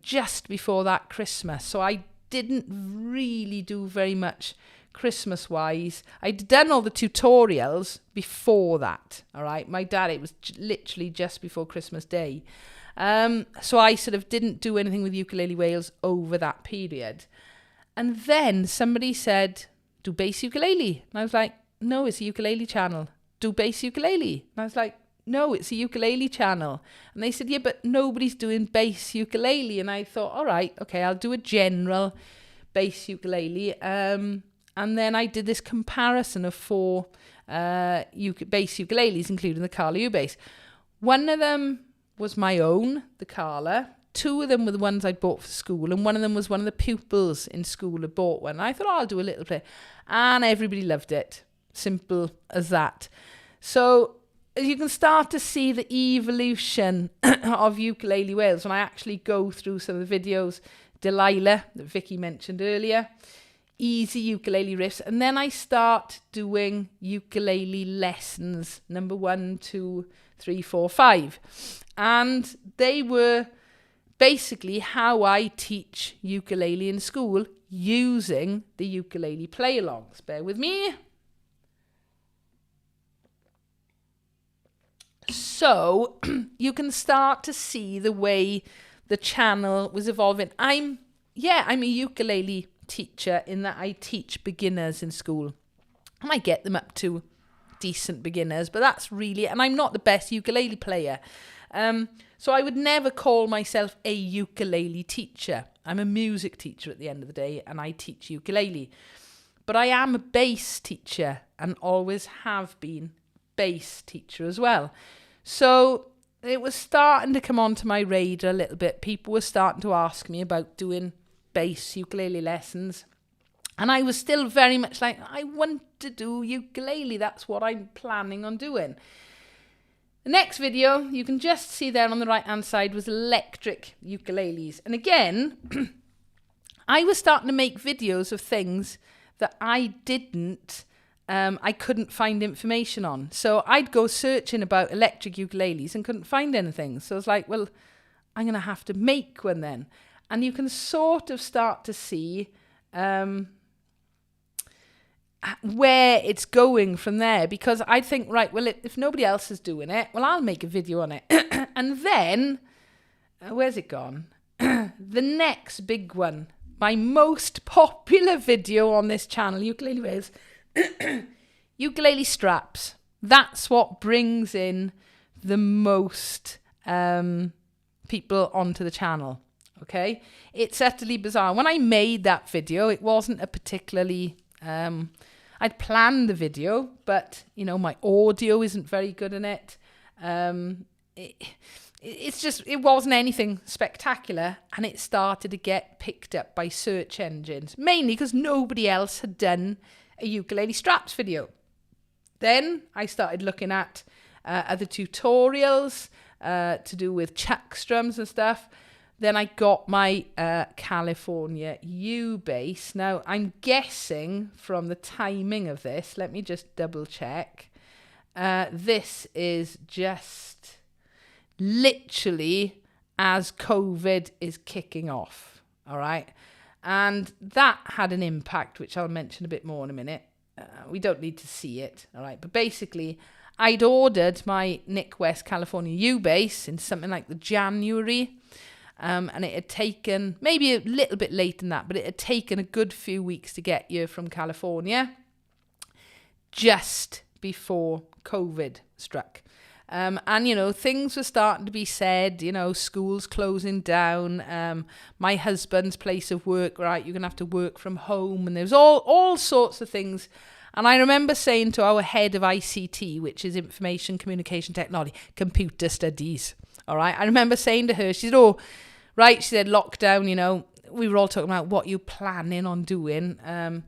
just before that Christmas. So I didn't really do very much Christmas-wise. I'd done all the tutorials before that, all right? My dad, it was literally just before Christmas Day. So I sort of didn't do anything with Ukulele Wales over that period. And then somebody said, do bass ukulele. And I was like, no, it's a ukulele channel. Do bass ukulele. And I was like, no, it's a ukulele channel. And they said, yeah, but nobody's doing bass ukulele. And I thought, all right, okay, I'll do a general bass ukulele. And then I did this comparison of 4 bass ukuleles, including the Carla U bass. One of them was my own, the Carla. 2 of them were the ones I'd bought for school, and one of them was one of the pupils in school had bought one. I thought, I'll do a little play. And everybody loved it. Simple as that. So you can start to see the evolution of Ukulele Wales when I actually go through some of the videos. Delilah, that Vicky mentioned earlier. Easy ukulele riffs. And then I start doing ukulele lessons. Number 1, 2, 3, 4, 5. And they were basically how I teach ukulele in school using the ukulele play-alongs. Bear with me. So you can start to see the way the channel was evolving. I'm a ukulele teacher in that I teach beginners in school. I might get them up to decent beginners, but that's really, and I'm not the best ukulele player. So I would never call myself a ukulele teacher. I'm a music teacher at the end of the day, and I teach ukulele. But I am a bass teacher and always have been bass teacher as well. So it was starting to come onto my radar a little bit. People were starting to ask me about doing bass ukulele lessons. And I was still very much like, I want to do ukulele. That's what I'm planning on doing. The next video, you can just see there on the right-hand side, was electric ukuleles. And again, I was starting to make videos of things that I couldn't find information on. So I'd go searching about electric ukuleles and couldn't find anything. So I was like, well, I'm going to have to make one then. And you can sort of start to see where it's going from there, because I think, right, well, if nobody else is doing it, well, I'll make a video on it. And then, where's it gone? The next big one, my most popular video on this channel, Ukulele Wales, ukulele straps. That's what brings in the most people onto the channel. Okay, it's utterly bizarre. When I made that video, it wasn't a particularly I'd planned the video, but you know, my audio isn't very good in it. It wasn't anything spectacular, and it started to get picked up by search engines, mainly because nobody else had done a ukulele straps video. Then I started looking at other tutorials to do with chuck strums and stuff. Then I got my California U bass. Now, I'm guessing from the timing of this, let me just double check. This is just literally as COVID is kicking off, all right? And that had an impact, which I'll mention a bit more in a minute. We don't need to see it, all right? But basically, I'd ordered my Nick West California U bass in something like the January. And it had taken, maybe a little bit late than that, but it had taken a good few weeks to get here from California just before COVID struck. And, you know, things were starting to be said, you know, schools closing down, my husband's place of work, right, you're going to have to work from home, and there's all sorts of things. And I remember saying to our head of ICT, which is Information Communication Technology, Computer Studies, all right, I remember saying to her, she said, oh, right, she said, lockdown, you know, we were all talking about what you're planning on doing. And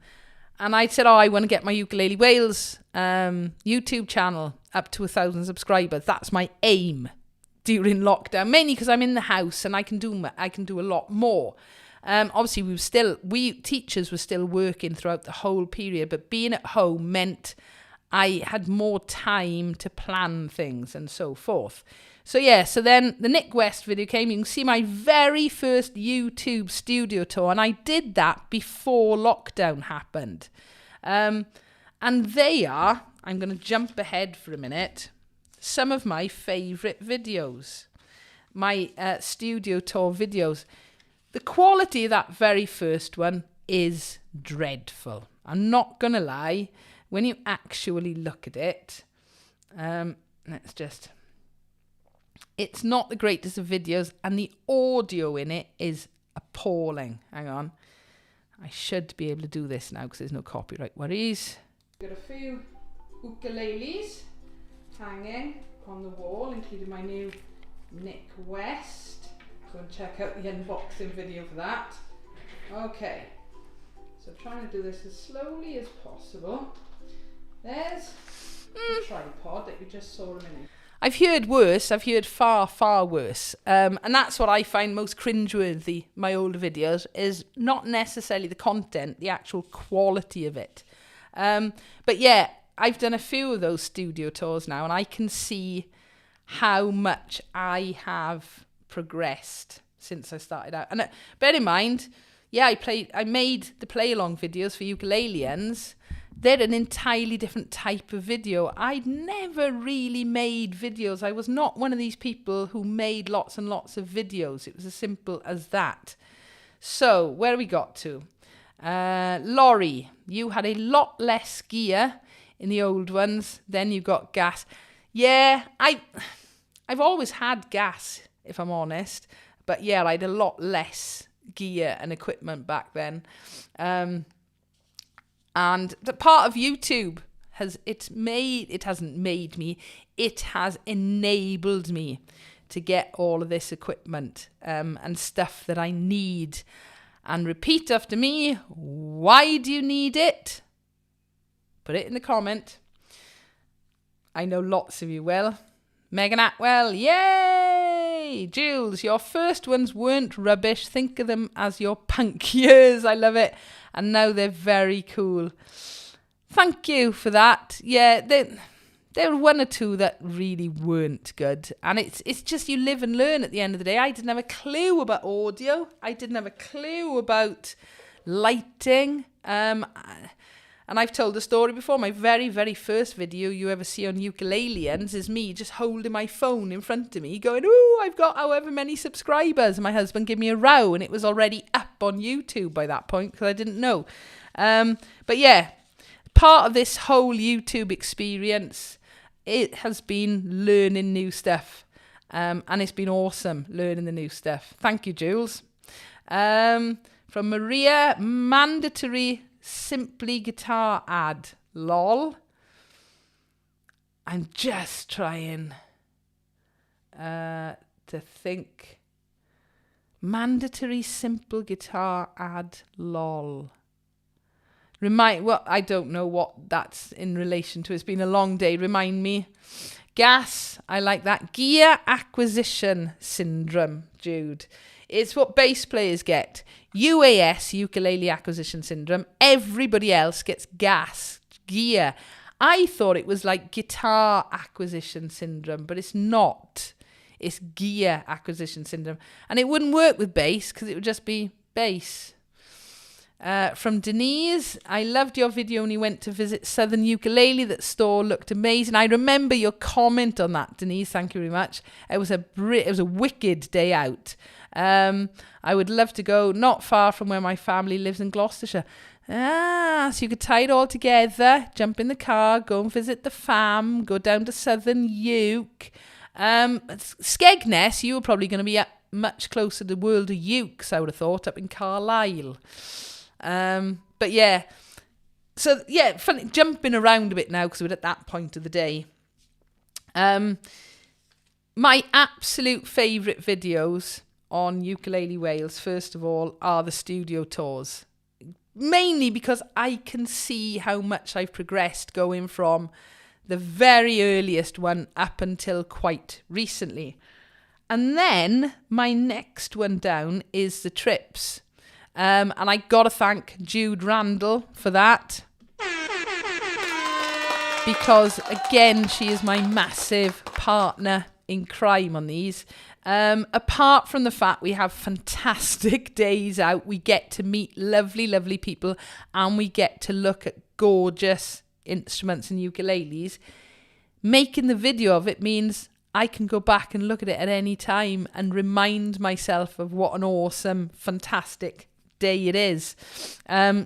I said, I want to get my Ukulele Wales YouTube channel up to 1,000 subscribers. That's my aim during lockdown, mainly because I'm in the house and I can do a lot more. Obviously, we teachers were still working throughout the whole period, but being at home meant I had more time to plan things and so forth. So yeah, so then the Nick West video came. You can see my very first YouTube studio tour, and I did that before lockdown happened. And they are, I'm going to jump ahead for a minute, some of my favourite videos. My studio tour videos. The quality of that very first one is dreadful. I'm not going to lie. When you actually look at it, it's not the greatest of videos, and the audio in it is appalling. Hang on. I should be able to do this now because there's no copyright worries. Got a few ukuleles hanging on the wall, including my new Nick West. Go and check out the unboxing video for that. Okay. So trying to do this as slowly as possible. There's the tripod that you just saw a minute. I've heard worse. I've heard far, far worse. And that's what I find most cringeworthy, my older videos, is not necessarily the content, the actual quality of it. But yeah, I've done a few of those studio tours now, and I can see how much I have progressed since I started out. And bear in mind, yeah, I made the play-along videos for Ukulaliens. They're an entirely different type of video. I'd never really made videos. I was not one of these people who made lots and lots of videos. It was as simple as that. So, where we got to? Laurie, you had a lot less gear in the old ones. Then you got gas. Yeah, I've always had gas, if I'm honest. But yeah, I had a lot less gear and equipment back then. And the part of YouTube it has enabled me to get all of this equipment and stuff that I need. And repeat after me, why do you need it? Put it in the comment. I know lots of you will. Megan Atwell, yay! Jules, your first ones weren't rubbish. Think of them as your punk years. I love it. And now they're very cool. Thank you for that. Yeah, there were one or two that really weren't good. And it's just you live and learn at the end of the day. I didn't have a clue about audio. I didn't have a clue about lighting. And I've told the story before. My very, very first video you ever see on Ukulaliens is me just holding my phone in front of me going, ooh, I've got however many subscribers. And my husband gave me a row, and it was already up on YouTube by that point because I didn't know. But yeah, part of this whole YouTube experience, it has been learning new stuff. And it's been awesome learning the new stuff. Thank you, Jules. From Maria, mandatory Simply guitar ad, lol. I'm just trying to think. Mandatory simple guitar ad, lol. I don't know what that's in relation to. It's been a long day. Remind me. Gas, I like that. Gear acquisition syndrome, Jude. It's what bass players get. UAS, ukulele acquisition syndrome. Everybody else gets gear. I thought it was like guitar acquisition syndrome, but it's not. It's gear acquisition syndrome. And it wouldn't work with bass because it would just be bass. From Denise, I loved your video when you went to visit Southern Ukulele. That store looked amazing. I remember your comment on that, Denise. Thank you very much. It was a wicked day out. I would love to go not far from where my family lives in Gloucestershire. So you could tie it all together, jump in the car, go and visit the fam, go down to Southern Uke. Skegness, you were probably going to be much closer to the world of ukes, I would have thought, up in Carlisle. But yeah, so yeah, funny jumping around a bit now because we're at that point of the day. My absolute favourite videos on Ukulele Wales, first of all, are the studio tours. Mainly because I can see how much I've progressed going from the very earliest one up until quite recently. And then my next one down is the trips. And I got to thank Jude Randall for that. Because, again, she is my massive partner in crime on these. Apart from the fact we have fantastic days out, we get to meet lovely, lovely people, and we get to look at gorgeous instruments and ukuleles. Making the video of it means I can go back and look at it at any time and remind myself of what an awesome, fantastic day it is.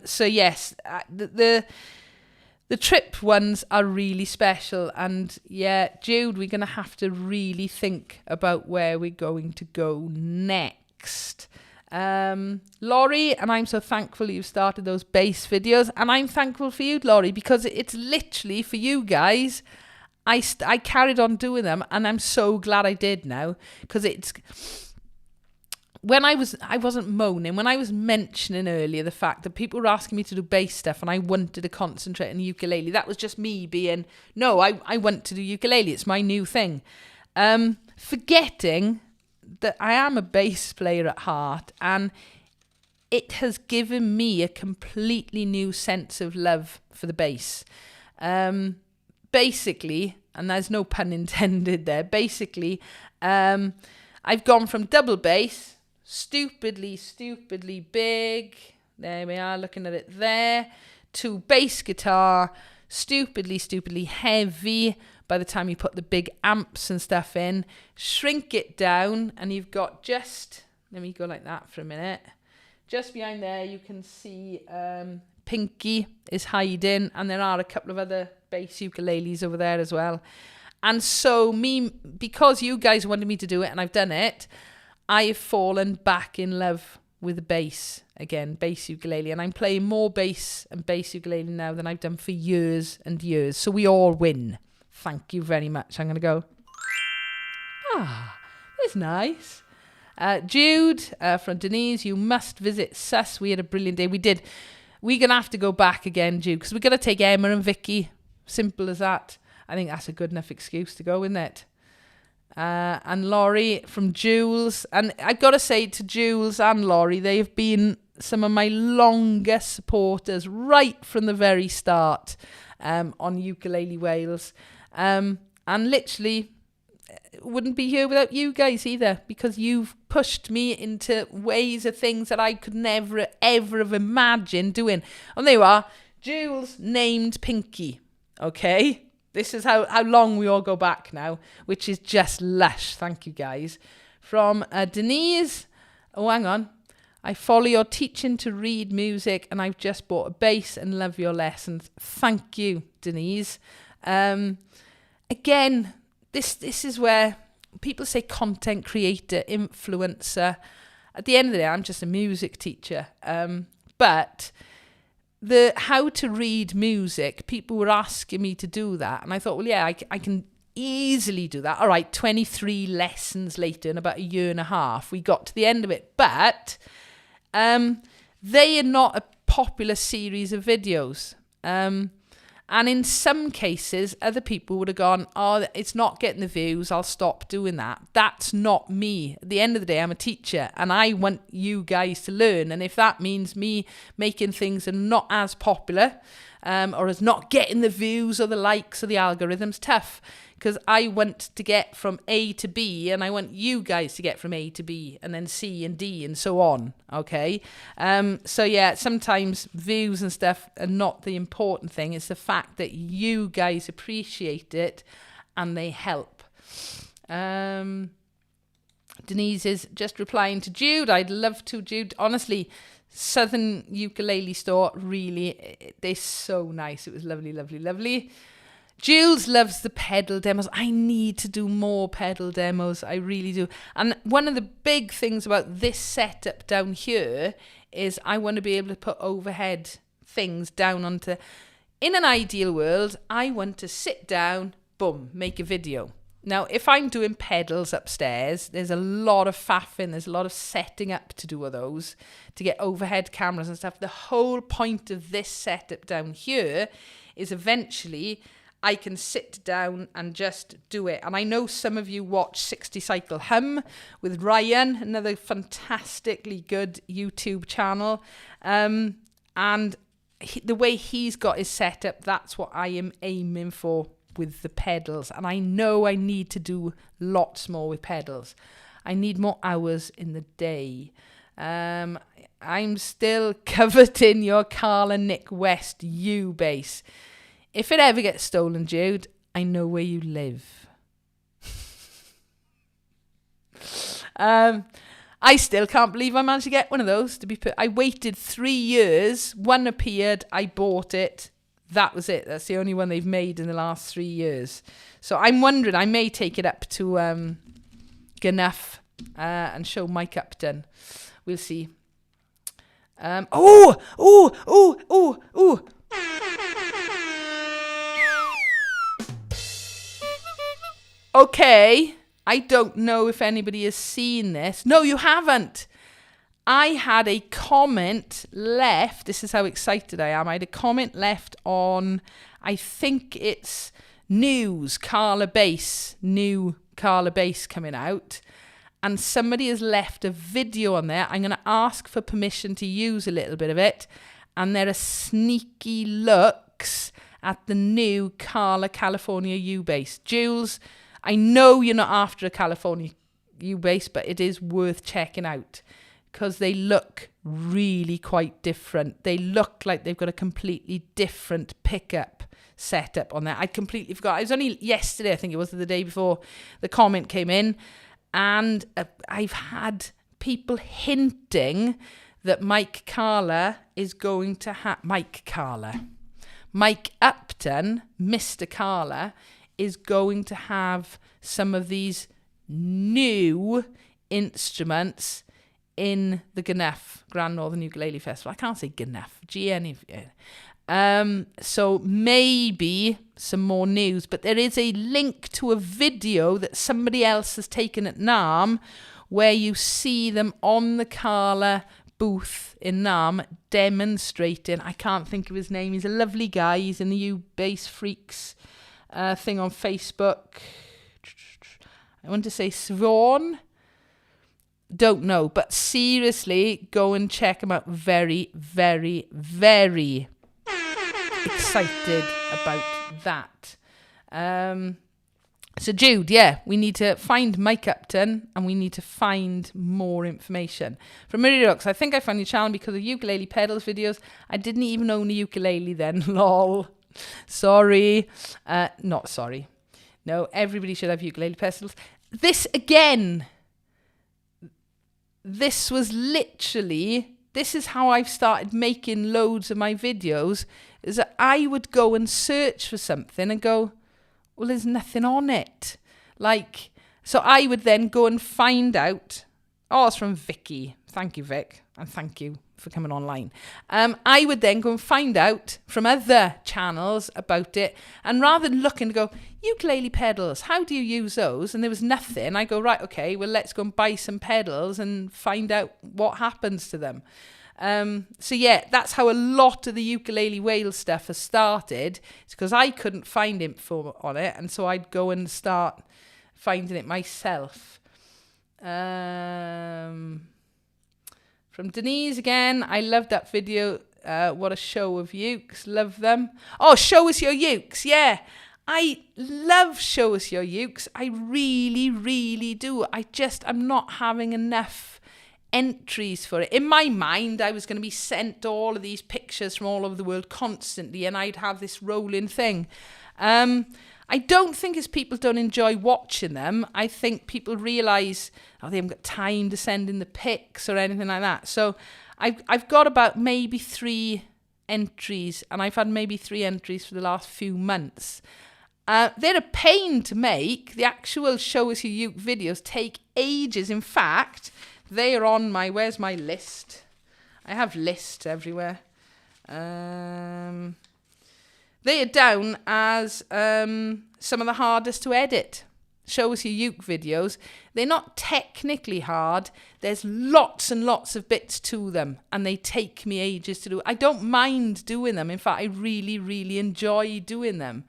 So yes, the trip ones are really special, and yeah, Jude, we're going to have to really think about where we're going to go next. Laurie, and I'm so thankful you've started those bass videos, and I'm thankful for you, Laurie, because it's literally for you guys. I carried on doing them, and I'm so glad I did now, because it's when I wasn't moaning, when I was mentioning earlier the fact that people were asking me to do bass stuff and I wanted to concentrate on ukulele, that was just me being, no, I want to do ukulele, it's my new thing. Forgetting that I am a bass player at heart, and it has given me a completely new sense of love for the bass. Basically, and there's no pun intended there, basically, I've gone from double bass, stupidly big, there we are looking at it there, to bass guitar, stupidly heavy. By the time you put the big amps and stuff in, shrink it down, and you've got just, let me go like that for a minute, just behind there you can see Pinky is hiding, and there are a couple of other bass ukuleles over there as well. And so because you guys wanted me to do it and I've done it, I've fallen back in love with the bass again, bass ukulele, and I'm playing more bass and bass ukulele now than I've done for years and years. So we all win. Thank you very much. I'm going to go. It's nice. Jude from Denise, you must visit Sus. We had a brilliant day. We did. We're going to have to go back again, Jude, because we're going to take Emma and Vicky. Simple as that. I think that's a good enough excuse to go, isn't it? And Laurie from Jules. And I've got to say to Jules and Laurie, they've been some of my longest supporters right from the very start on Ukulele Wales. And literally wouldn't be here without you guys either, because you've pushed me into ways of things that I could never, ever have imagined doing. And there you are. Jules named Pinky. Okay? This is how long we all go back now, which is just lush. Thank you, guys. From Denise. Oh, hang on. I follow your teaching to read music, and I've just bought a bass and love your lessons. Thank you, Denise. Again, this is where people say content creator, influencer. At the end of the day, I'm just a music teacher. But the how to read music, people were asking me to do that. And I thought, well, yeah, I can easily do that. All right, 23 lessons later, in about a year and a half, we got to the end of it. But they are not a popular series of videos. And in some cases, other people would have gone, oh, it's not getting the views, I'll stop doing that. That's not me. At the end of the day, I'm a teacher, and I want you guys to learn. And if that means me making things that are not as popular, or as not getting the views or the likes or the algorithms, tough. Because I want to get from A to B, and I want you guys to get from A to B, and then C and D, and so on, okay? So yeah, sometimes views and stuff are not the important thing. It's the fact that you guys appreciate it, and they help. Denise is just replying to Jude. I'd love to, Jude. Honestly, Southern Ukulele Store, really, they're so nice. It was lovely, lovely, lovely. Jules loves the pedal demos. I need to do more pedal demos. I really do. And one of the big things about this setup down here is I want to be able to put overhead things down onto... In an ideal world, I want to sit down, boom, make a video. Now, if I'm doing pedals upstairs, there's a lot of faffing, there's a lot of setting up to do with those, to get overhead cameras and stuff. The whole point of this setup down here is eventually I can sit down and just do it. And I know some of you watch 60 Cycle Hum with Ryan, another fantastically good YouTube channel. And the way he's got his setup, that's what I am aiming for with the pedals, and I know I need to do lots more with pedals. I need more hours in the day. I'm still coveting your Carl and Nick West U bass. If it ever gets stolen, Jude, I know where you live. I still can't believe I managed to get one of those. I waited 3 years. One appeared. I bought it. That was it. That's the only one they've made in the last 3 years. So I'm wondering, I may take it up to Gnuff and show Mike Upton. We'll see. Oh! Okay. I don't know if anybody has seen this. No, you haven't. I had a comment left. This is how excited I am. I had a comment left on, I think it's news, Carla Bass, new Carla Bass coming out. And somebody has left a video on there. I'm going to ask for permission to use a little bit of it. And there are sneaky looks at the new Carla California U-Bass. Jules, I know you're not after a California U-Bass, but it is worth checking out because they look really quite different. They look like they've got a completely different pickup setup on there. I completely forgot. It was only yesterday, I think it was, the day before the comment came in. And I've had people hinting that Mike Upton, Mr. Carla, is going to have some of these new instruments in the Gnuff, Grand Northern Ukulele Festival. I can't say Gnuff, GN. So maybe some more news, but there is a link to a video that somebody else has taken at NAMM where you see them on the Carla booth in NAMM demonstrating. I can't think of his name. He's a lovely guy. He's in the U-Bass Freaks thing on Facebook. I want to say Swan. Don't know, but seriously, go and check him out. Very, very, very excited about that. So Jude, yeah, we need to find Mike Upton and we need to find more information. From Murray Rocks, I think I found your channel because of ukulele pedals videos. I didn't even own a ukulele then. Lol. Sorry. Not sorry. No, everybody should have ukulele pedals. This again. This was literally, this is how I've started making loads of my videos, is that I would go and search for something and go, well, there's nothing on it. Like, so I would then go and find out, oh, it's from Vicky. Thank you, Vic. And thank you for coming online. I would then go and find out from other channels about it. And rather than looking to go, ukulele pedals, how do you use those? And there was nothing. I go, right, okay, well, let's go and buy some pedals and find out what happens to them. So yeah, that's how a lot of the ukulele whale stuff has started. It's because I couldn't find info on it. And so I'd go and start finding it myself. From Denise again, I loved that video. What a show of ukes. Love them. Oh, show us your ukes. Yeah, I love show us your ukes. I really, really do. I'm not having enough entries for it. In my mind, I was going to be sent all of these pictures from all over the world constantly, and I'd have this rolling thing. I don't think it's people don't enjoy watching them. I think people realise, they haven't got time to send in the pics or anything like that. So I've got about maybe 3 entries, and I've had maybe 3 entries for the last few months. They're a pain to make. The actual Show Us Your Uke videos take ages. In fact, they are on where's my list? I have lists everywhere. They are down as some of the hardest to edit. Show Us Your Uke videos. They're not technically hard. There's lots and lots of bits to them, and they take me ages to do. I don't mind doing them. In fact, I really, really enjoy doing them.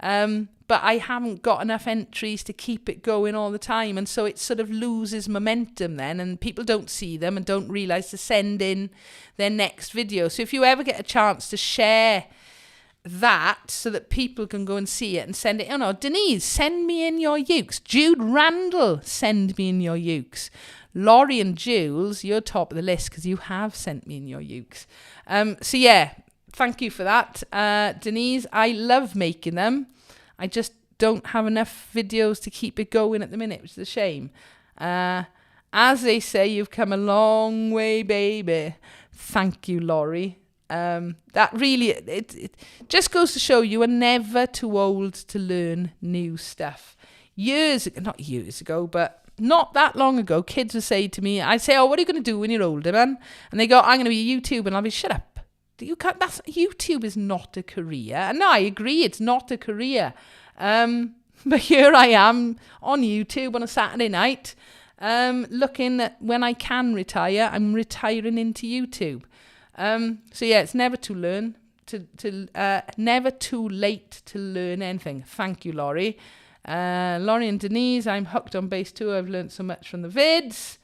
But I haven't got enough entries to keep it going all the time, and so it sort of loses momentum then, and people don't see them and don't realise to send in their next video. So if you ever get a chance to share that so that people can go and see it and send it. Oh no, Denise, send me in your ukes. Jude Randall, send me in your ukes. Laurie and Jules, you're top of the list because you have sent me in your ukes. So yeah, thank you for that, Denise. I love making them. I just don't have enough videos to keep it going at the minute, which is a shame. As they say, you've come a long way, baby. Thank you, Laurie. That really, it just goes to show you are never too old to learn new stuff. Not years ago, but not that long ago, kids would say to me, I'd say, oh, what are you going to do when you're older, man? And they go, I'm going to be a YouTuber. And I'll be, shut up. YouTube is not a career. And no, I agree, it's not a career. But here I am on YouTube on a Saturday night, looking at when I can retire. I'm retiring into YouTube. So yeah, it's never too never too late to learn anything. Thank you, Laurie. Laurie and Denise, I'm hooked on bass too. I've learned so much from the vids.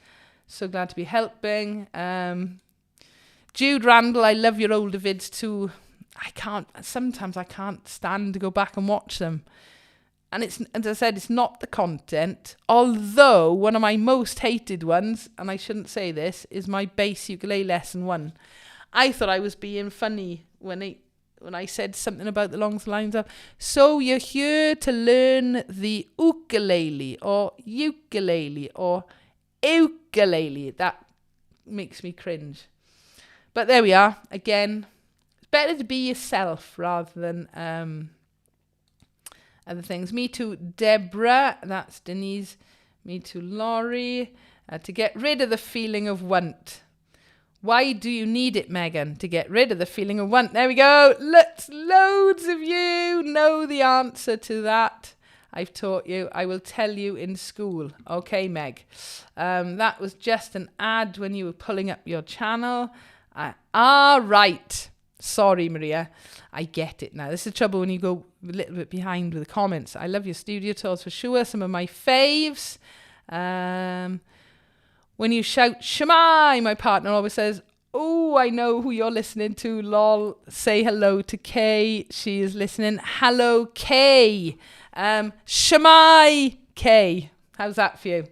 So glad to be helping. Jude Randall, I love your older vids too. Sometimes I can't stand to go back and watch them. And it's, as I said, it's not the content. Although one of my most hated ones, and I shouldn't say this, is my bass ukulele lesson 1. I thought I was being funny when I said something about the long lines of, so you're here to learn the ukulele or ukulele. That makes me cringe. But there we are. Again, it's better to be yourself rather than other things. Me too, Deborah. That's Denise. Me too, Laurie. To get rid of the feeling of want. Why do you need it, Megan? To get rid of the feeling of want. There we go. Loads of you know the answer to that. I've taught you. I will tell you in school. Okay, Meg. That was just an ad when you were pulling up your channel. Right. Sorry, Maria. I get it now. This is the trouble when you go a little bit behind with the comments. I love your studio tours for sure. Some of my faves. When you shout Shemai, my partner always says, oh, I know who you're listening to. Lol. Say hello to Kay. She is listening. Hello, Kay. Shemai, Kay. How's that for you?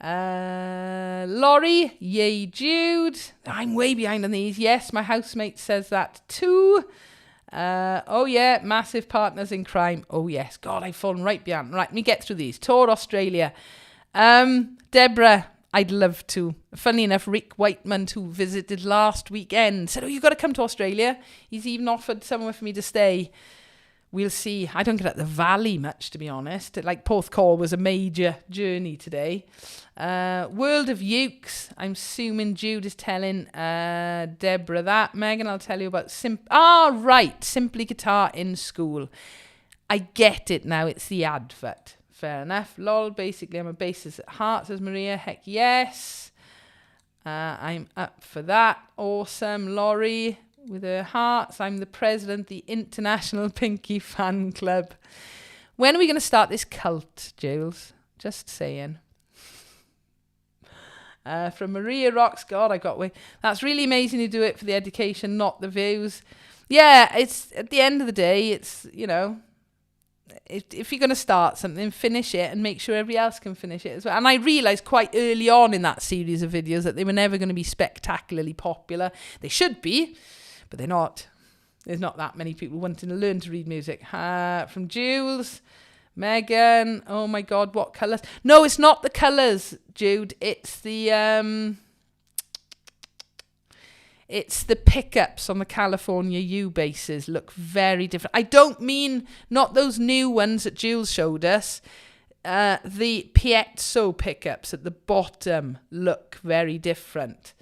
Laurie, yay, Jude. I'm way behind on these. Yes, my housemate says that too. Oh yeah, massive partners in crime. Oh yes, God, I've fallen right behind. Right, let me get through these. Tour Australia. Deborah, I'd love to. Funnily enough, Rick Whiteman, who visited last weekend, said, oh, you've got to come to Australia. He's even offered somewhere for me to stay. We'll see. I don't get at the valley much, to be honest. Like Porthcawl was a major journey today. World of Ukes. I'm assuming Jude is telling Deborah that. Megan, I'll tell you about Simply Guitar in School. I get it now. It's the advert. Fair enough. Lol, basically I'm a bassist at heart, says Maria. Heck yes. I'm up for that. Awesome. Laurie with her hearts. I'm the president of the International Pinky Fan Club. When are we going to start this cult, Jules? Just saying. From Maria Rocks, God, I got away. That's really amazing you do it for the education, not the views. Yeah, it's at the end of the day, it's, you know, if you're going to start something, finish it and make sure everybody else can finish it as well. And I realised quite early on in that series of videos that they were never going to be spectacularly popular. They should be, but they're not. There's not that many people wanting to learn to read music. From Jules, Megan, oh my God, what colours? No, it's not the colours, Jude. It's the pickups on the California U basses look very different. I don't mean not those new ones that Jules showed us. The piezo pickups at the bottom look very different.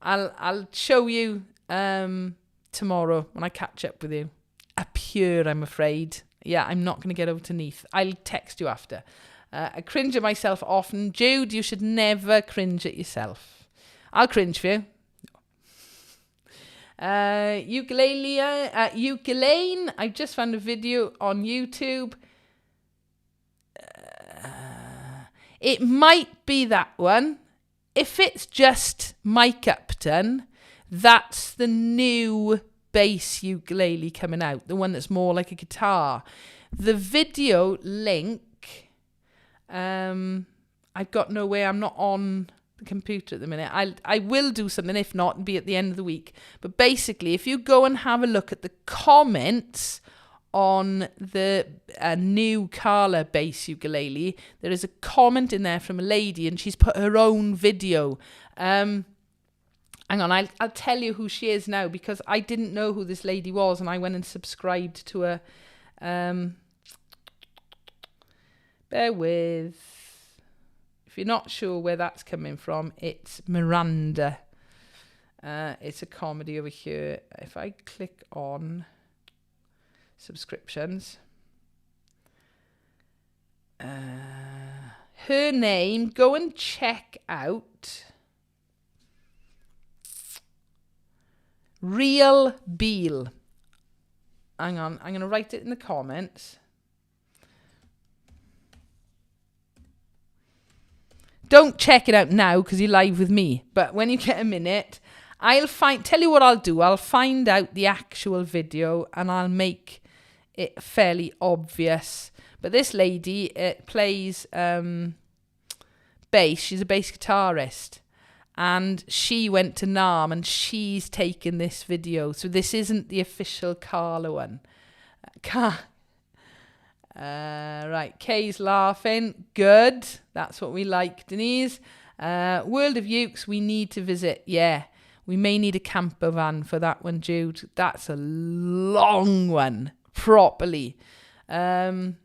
I'll show you tomorrow when I catch up with you. A pure, I'm afraid. Yeah, I'm not going to get over to Neath. I'll text you after. I cringe at myself often. Jude, you should never cringe at yourself. I'll cringe for you. Ukulele, I've just found a video on YouTube. It might be that one. If it's just Mike Upton, that's the new bass ukulele coming out, the one that's more like a guitar. The video link, I've got no way, I'm not on the computer at the minute. I will do something, if not, and be at the end of the week. But basically, if you go and have a look at the comments on the new Carla bass ukulele, there is a comment in there from a lady, and she's put her own video. Hang on, I'll tell you who she is now, because I didn't know who this lady was, and I went and subscribed to her. Bear with. If you're not sure where that's coming from, it's Miranda. It's a comedy over here. If I click on subscriptions, her name, go and check out Real Beal. Hang on, I'm going to write it in the comments. Don't check it out now because you're live with me. But when you get a minute, tell you what I'll do. I'll find out the actual video and I'll make it fairly obvious. But this lady plays bass. She's a bass guitarist. And she went to NARM and she's taken this video. So this isn't the official Carla one. Right, Kay's laughing. Good. That's what we like, Denise. World of Ukes, we need to visit. Yeah, we may need a camper van for that one, Jude. That's a long one, properly. Ooh,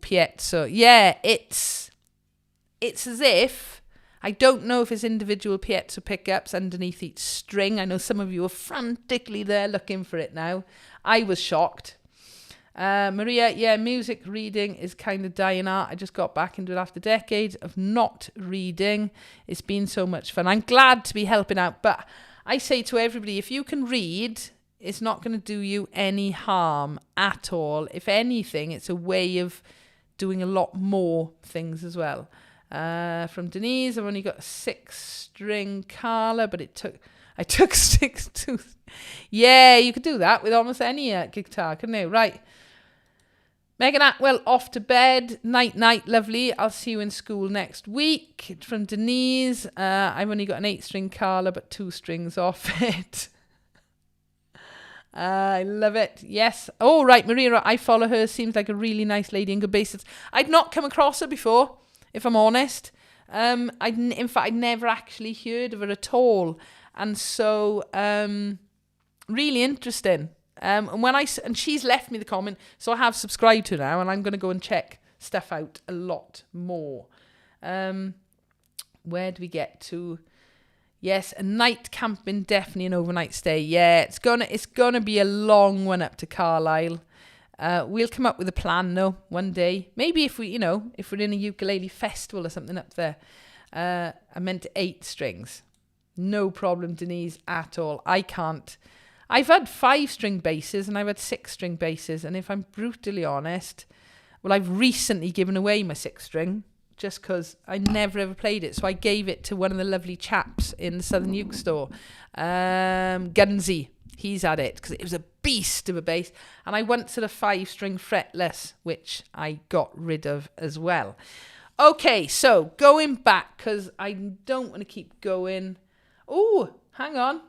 Piezzo. Yeah, it's as if, I don't know if it's individual Piezzo pickups underneath each string. I know some of you are frantically there looking for it now. I was shocked. Maria, yeah, music reading is kind of dying out. I just got back into it after decades of not reading. It's been so much fun. I'm glad to be helping out. But I say to everybody, if you can read, it's not going to do you any harm at all. If anything, it's a way of doing a lot more things as well. From Denise, I've only got a 6-string Carla, but I took 6 to... Yeah, you could do that with almost any guitar, couldn't you? Right. Megan Atwell, off to bed. Night, night, lovely. I'll see you in school next week. From Denise, I've only got an 8-string Carla, but 2 strings off it. I love it. Yes. Oh, right, Maria, I follow her. Seems like a really nice lady and good bassist. I'd not come across her before, if I'm honest. In fact, I'd never actually heard of her at all. And so, really interesting. And she's left me the comment, so I have subscribed to her now, and I'm going to go and check stuff out a lot more. Where do we get to? Yes, a night camping, definitely an overnight stay. Yeah, it's gonna be a long one up to Carlisle. We'll come up with a plan though one day. Maybe if we're in a ukulele festival or something up there. I meant 8 strings. No problem, Denise, at all. I can't. I've had 5-string basses and I've had 6-string basses. And if I'm brutally honest, well, I've recently given away my 6-string just because I never ever played it. So I gave it to one of the lovely chaps in the Southern Uke store. Gunsy. He's had it because it was a beast of a bass. And I once had a 5-string fretless, which I got rid of as well. Okay, so going back, because I don't want to keep going. Oh, hang on.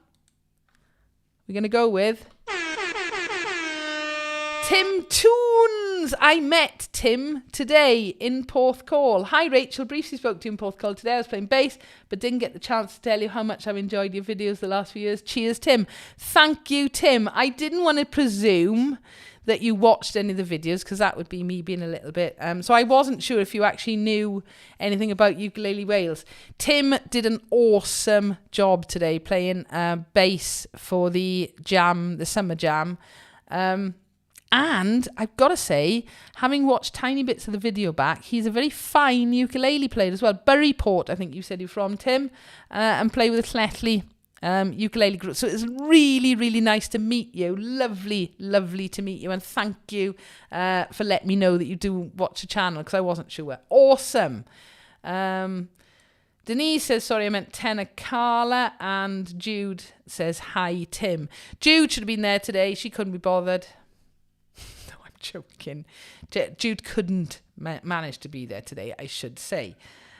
We're going to go with Tim Toons. I met Tim today in Porthcawl. Hi, Rachel. Briefly spoke to you in Porthcawl today. I was playing bass, but didn't get the chance to tell you how much I've enjoyed your videos the last few years. Cheers, Tim. Thank you, Tim. I didn't want to presume that you watched any of the videos because that would be me being a little bit... So I wasn't sure if you actually knew anything about Ukulele Wales. Tim did an awesome job today playing bass for the jam, the summer jam. And I've got to say, having watched tiny bits of the video back, he's a very fine ukulele player as well. Buryport, I think you said you're from, Tim, and play with a Cletley ukulele group. So it's really, really nice to meet you. Lovely, lovely to meet you. And thank you for letting me know that you do watch the channel because I wasn't sure. Awesome. Denise says, sorry, I meant tenor Carla. And Jude says, hi, Tim. Jude should have been there today. She couldn't be bothered. No, I'm joking. Jude couldn't manage to be there today, I should say.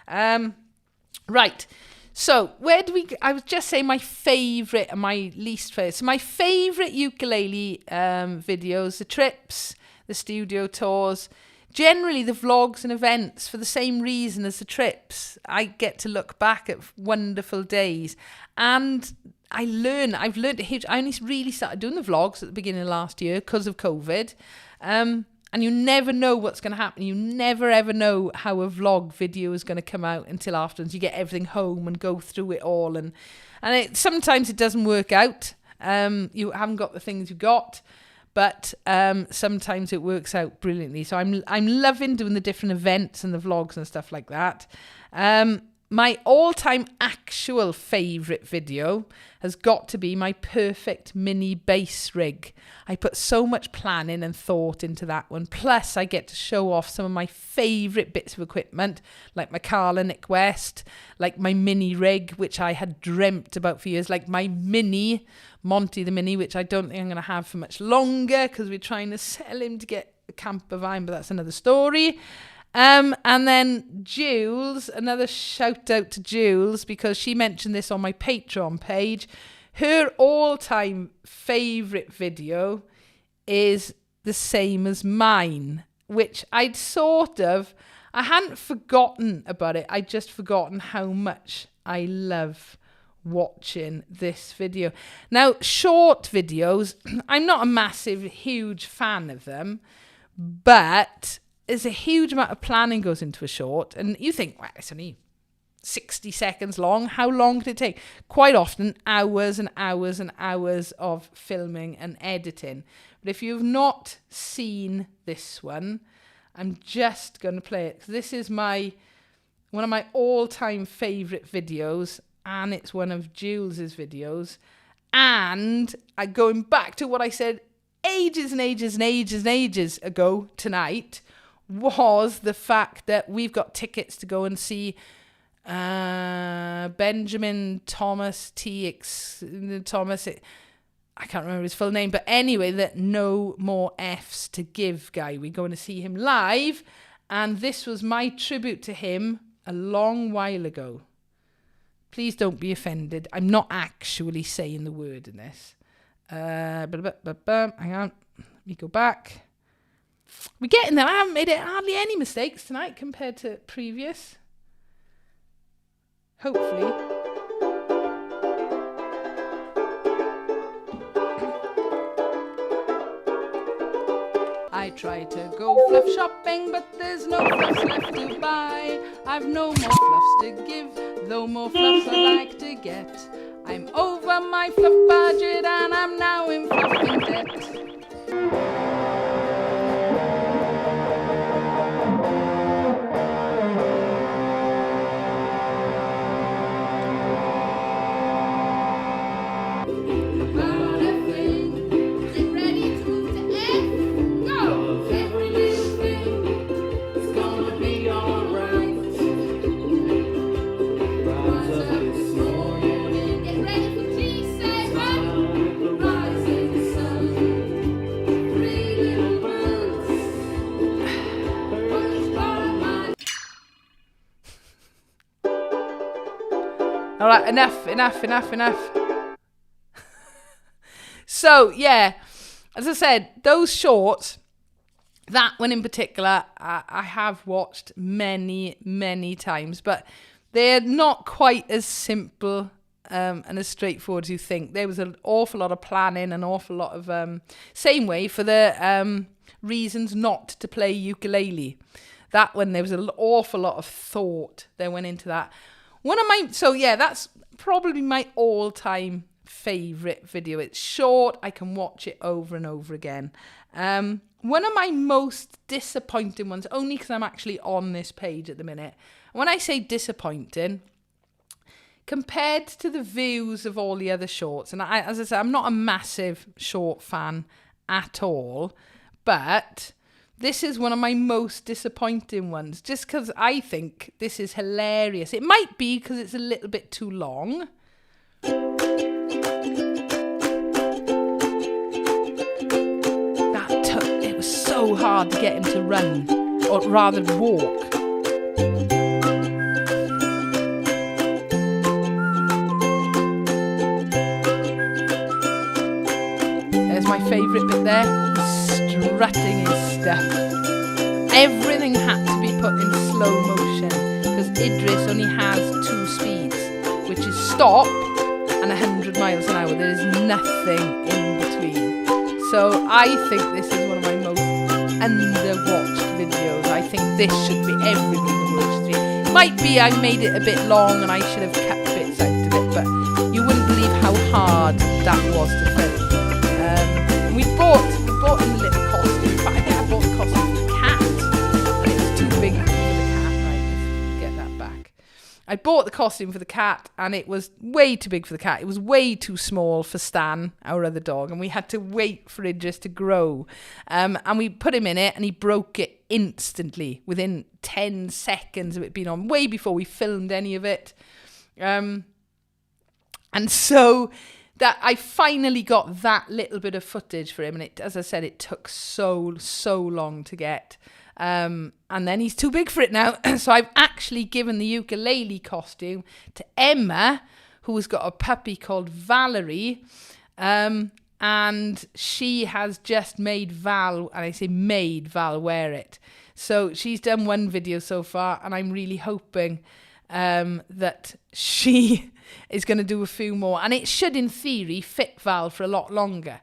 Right. So, where do we... I was just saying my favourite and my least favourite. So, my favourite ukulele videos, the trips, the studio tours, generally the vlogs and events for the same reason as the trips. I get to look back at wonderful days. And I've learned a huge... I only really started doing the vlogs at the beginning of last year because of COVID. And you never know what's going to happen. You never, ever know how a vlog video is going to come out until afterwards. You get everything home and go through it all. And sometimes it doesn't work out. You haven't got the things you got. But sometimes it works out brilliantly. So I'm loving doing the different events and the vlogs and stuff like that. My all-time actual favourite video has got to be my perfect mini bass rig. I put so much planning and thought into that one. Plus, I get to show off some of my favourite bits of equipment, like my Carla Nick West, like my mini rig, which I had dreamt about for years, like my mini, Monty the Mini, which I don't think I'm going to have for much longer because we're trying to sell him to get a camper van, but that's another story. And then Jules, another shout out to Jules because she mentioned this on my Patreon page. Her all-time favourite video is the same as mine, which I hadn't forgotten about it. I'd just forgotten how much I love watching this video. Now, short videos, I'm not a massive, huge fan of them, but there's a huge amount of planning goes into a short, and you think, well, it's only 60 seconds long. How long could it take? Quite often, hours and hours and hours of filming and editing. But if you've not seen this one, I'm just going to play it. This is one of my all-time favourite videos, and it's one of Jules's videos. And I'm going back to what I said ages and ages and ages and ages ago tonight, was the fact that we've got tickets to go and see Benjamin Thomas Thomas. I can't remember his full name, but anyway, that No More F's to Give guy. We're going to see him live, and this was my tribute to him a long while ago. Please don't be offended. I'm not actually saying the word in this. Hang on. Let me go back. We're getting there. I haven't made hardly any mistakes tonight compared to previous. Hopefully. I try to go fluff shopping, but there's no fluffs left to buy. I've no more fluffs to give, though more fluffs I like to get. I'm over my fluff budget and I'm now in fluffing debt. All right, enough. So, yeah, as I said, those shorts, that one in particular, I have watched many, many times, but they're not quite as simple and as straightforward as you think. There was an awful lot of planning, an awful lot of, same way for the reasons not to play ukulele. That one, there was an awful lot of thought that went into that. That's probably my all-time favourite video. It's short. I can watch it over and over again. One of my most disappointing ones, only because I'm actually on this page at the minute. When I say disappointing, compared to the views of all the other shorts, and as I said, I'm not a massive short fan at all, but This is one of my most disappointing ones, just because I think this is hilarious. It might be because it's a little bit too long. It was so hard to get him to run, or rather walk. There's my favourite bit there. Strutting his stuff. Everything had to be put in slow motion because Idris only has 2 speeds, which is stop and 100 miles an hour. There is nothing in between. So I think this is one of my most underwatched videos. I think this should be everybody watches it. It might be I made it a bit long and I should have cut bits out of it, but you wouldn't believe how hard that was to film. We bought in the little costume, but I think I bought the costume for the cat, and it was too big for the cat. Right, let's get that back. I bought the costume for the cat, and it was way too big for the cat. It was way too small for Stan, our other dog, and we had to wait for Idris to grow. And we put him in it, and he broke it instantly, within 10 seconds of it being on, way before we filmed any of it. And so that I finally got that little bit of footage for him, and it, as I said, it took so long to get. And then he's too big for it now. So I've actually given the ukulele costume to Emma, who has got a puppy called Valerie. And she has just made Val, and I say made Val wear it. So she's done one video so far, and I'm really hoping that she is going to do a few more, and it should in theory fit Val for a lot longer.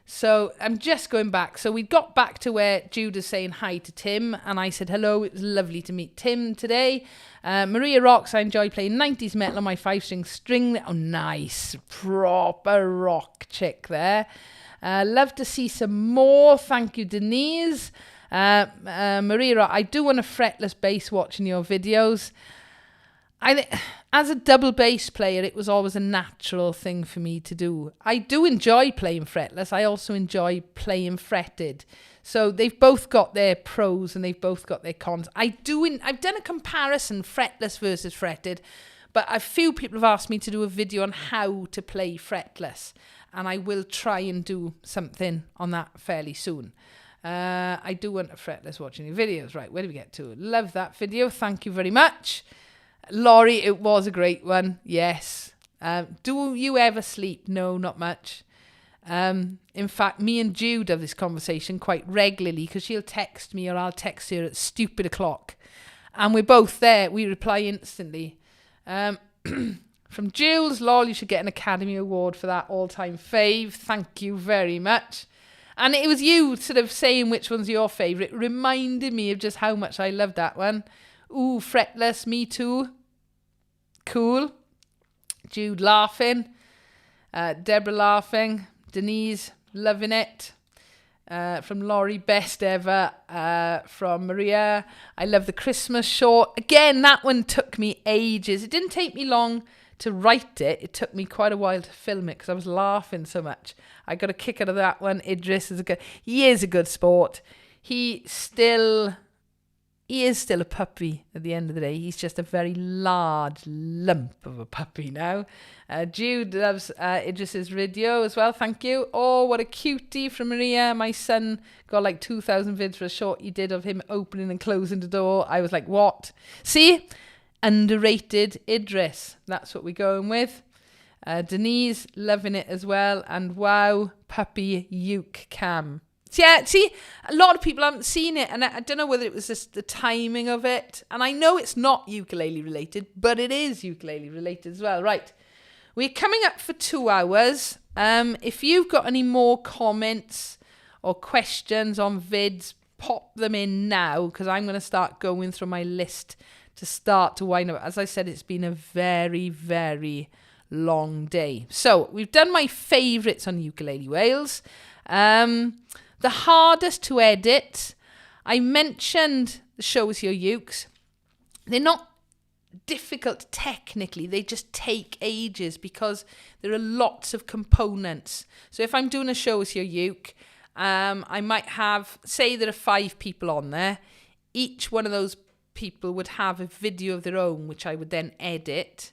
So I'm just going back. So we got back to where Jude is saying hi to Tim, and I said hello. It was lovely to meet Tim today. Maria rocks. I enjoy playing 90s metal on my 5-string. Oh, nice, proper rock chick there. Love to see some more. Thank you, Denise. Maria, I do want a fretless bass watching your videos. I think as a double bass player, it was always a natural thing for me to do. I do enjoy playing fretless. I also enjoy playing fretted. So they've both got their pros and they've both got their cons. I've done a comparison, fretless versus fretted, but a few people have asked me to do a video on how to play fretless, and I will try and do something on that fairly soon. I do want a fretless watching your videos. Right, where do we get to? Love that video. Thank you very much. Laurie, it was a great one. Yes. Do you ever sleep? No, not much. In fact, me and Jude have this conversation quite regularly because she'll text me or I'll text her at stupid o'clock. And we're both there. We reply instantly. From Jules, lol, you should get an Academy Award for that all-time fave. Thank you very much. And it was you sort of saying which one's your favourite. It reminded me of just how much I loved that one. Ooh, fretless, me too. Cool. Jude laughing. Deborah laughing. Denise loving it. From Laurie, best ever. From Maria, I love the Christmas short. Again, that one took me ages. It didn't take me long to write it. It took me quite a while to film it because I was laughing so much. I got a kick out of that one. Idris is he is a good sport. He is still a puppy at the end of the day. He's just a very large lump of a puppy now. Jude loves Idris's video as well. Thank you. Oh, what a cutie from Maria. My son got like 2,000 vids for a short he did of him opening and closing the door. I was like, what? See? Underrated Idris. That's what we're going with. Denise loving it as well. And wow, puppy uke cam. Yeah, see, a lot of people haven't seen it, and I don't know whether it was just the timing of it. And I know it's not ukulele related, but it is ukulele related as well. Right, we're coming up for 2 hours. If you've got any more comments or questions on vids, pop them in now, because I'm going to start going through my list to start to wind up. As I said, it's been a very, very long day. So we've done my favourites on Ukulele Wales. The hardest to edit, I mentioned the Show Us Your Ukes. They're not difficult technically, they just take ages because there are lots of components. So if I'm doing a Show Us Your Uke, I might have, say there are 5 people on there. Each one of those people would have a video of their own, which I would then edit.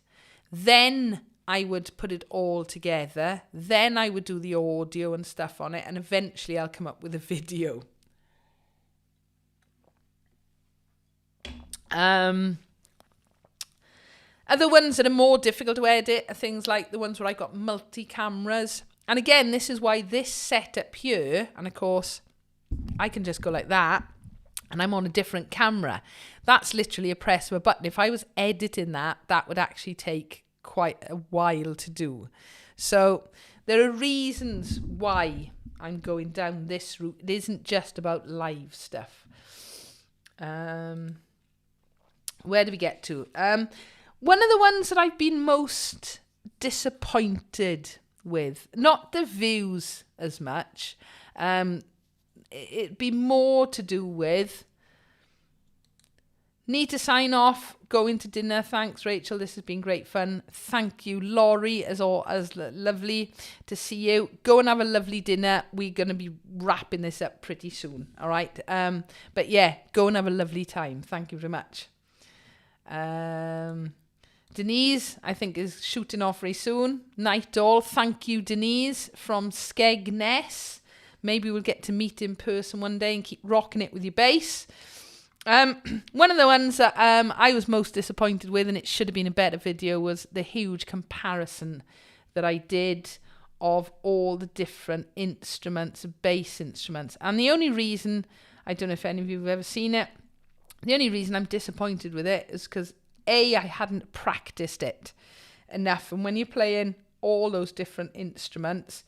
Then I would put it all together. Then I would do the audio and stuff on it. And eventually I'll come up with a video. Other ones that are more difficult to edit are things like the ones where I got multi-cameras. And again, this is why this setup here, and of course, I can just go like that, and I'm on a different camera. That's literally a press of a button. If I was editing that, that would actually take quite a while to do. So there are reasons why I'm going down this route. It isn't just about live stuff. Where do we get to? One of the ones that I've been most disappointed with, not the views as much, it'd be more to do with need to sign off, going to dinner. Thanks, Rachel. This has been great fun. Thank you, Laurie, as lovely to see you. Go and have a lovely dinner. We're going to be wrapping this up pretty soon. All right. But yeah, go and have a lovely time. Thank you very much. Denise, I think, is shooting off very soon. Night all. Thank you, Denise, from Skegness. Maybe we'll get to meet in person one day and keep rocking it with your bass. One of the ones that I was most disappointed with, and it should have been a better video, was the huge comparison that I did of all the different instruments, bass instruments. And the only reason, I don't know if any of you have ever seen it, the only reason I'm disappointed with it is because I hadn't practiced it enough. And when you're playing all those different instruments,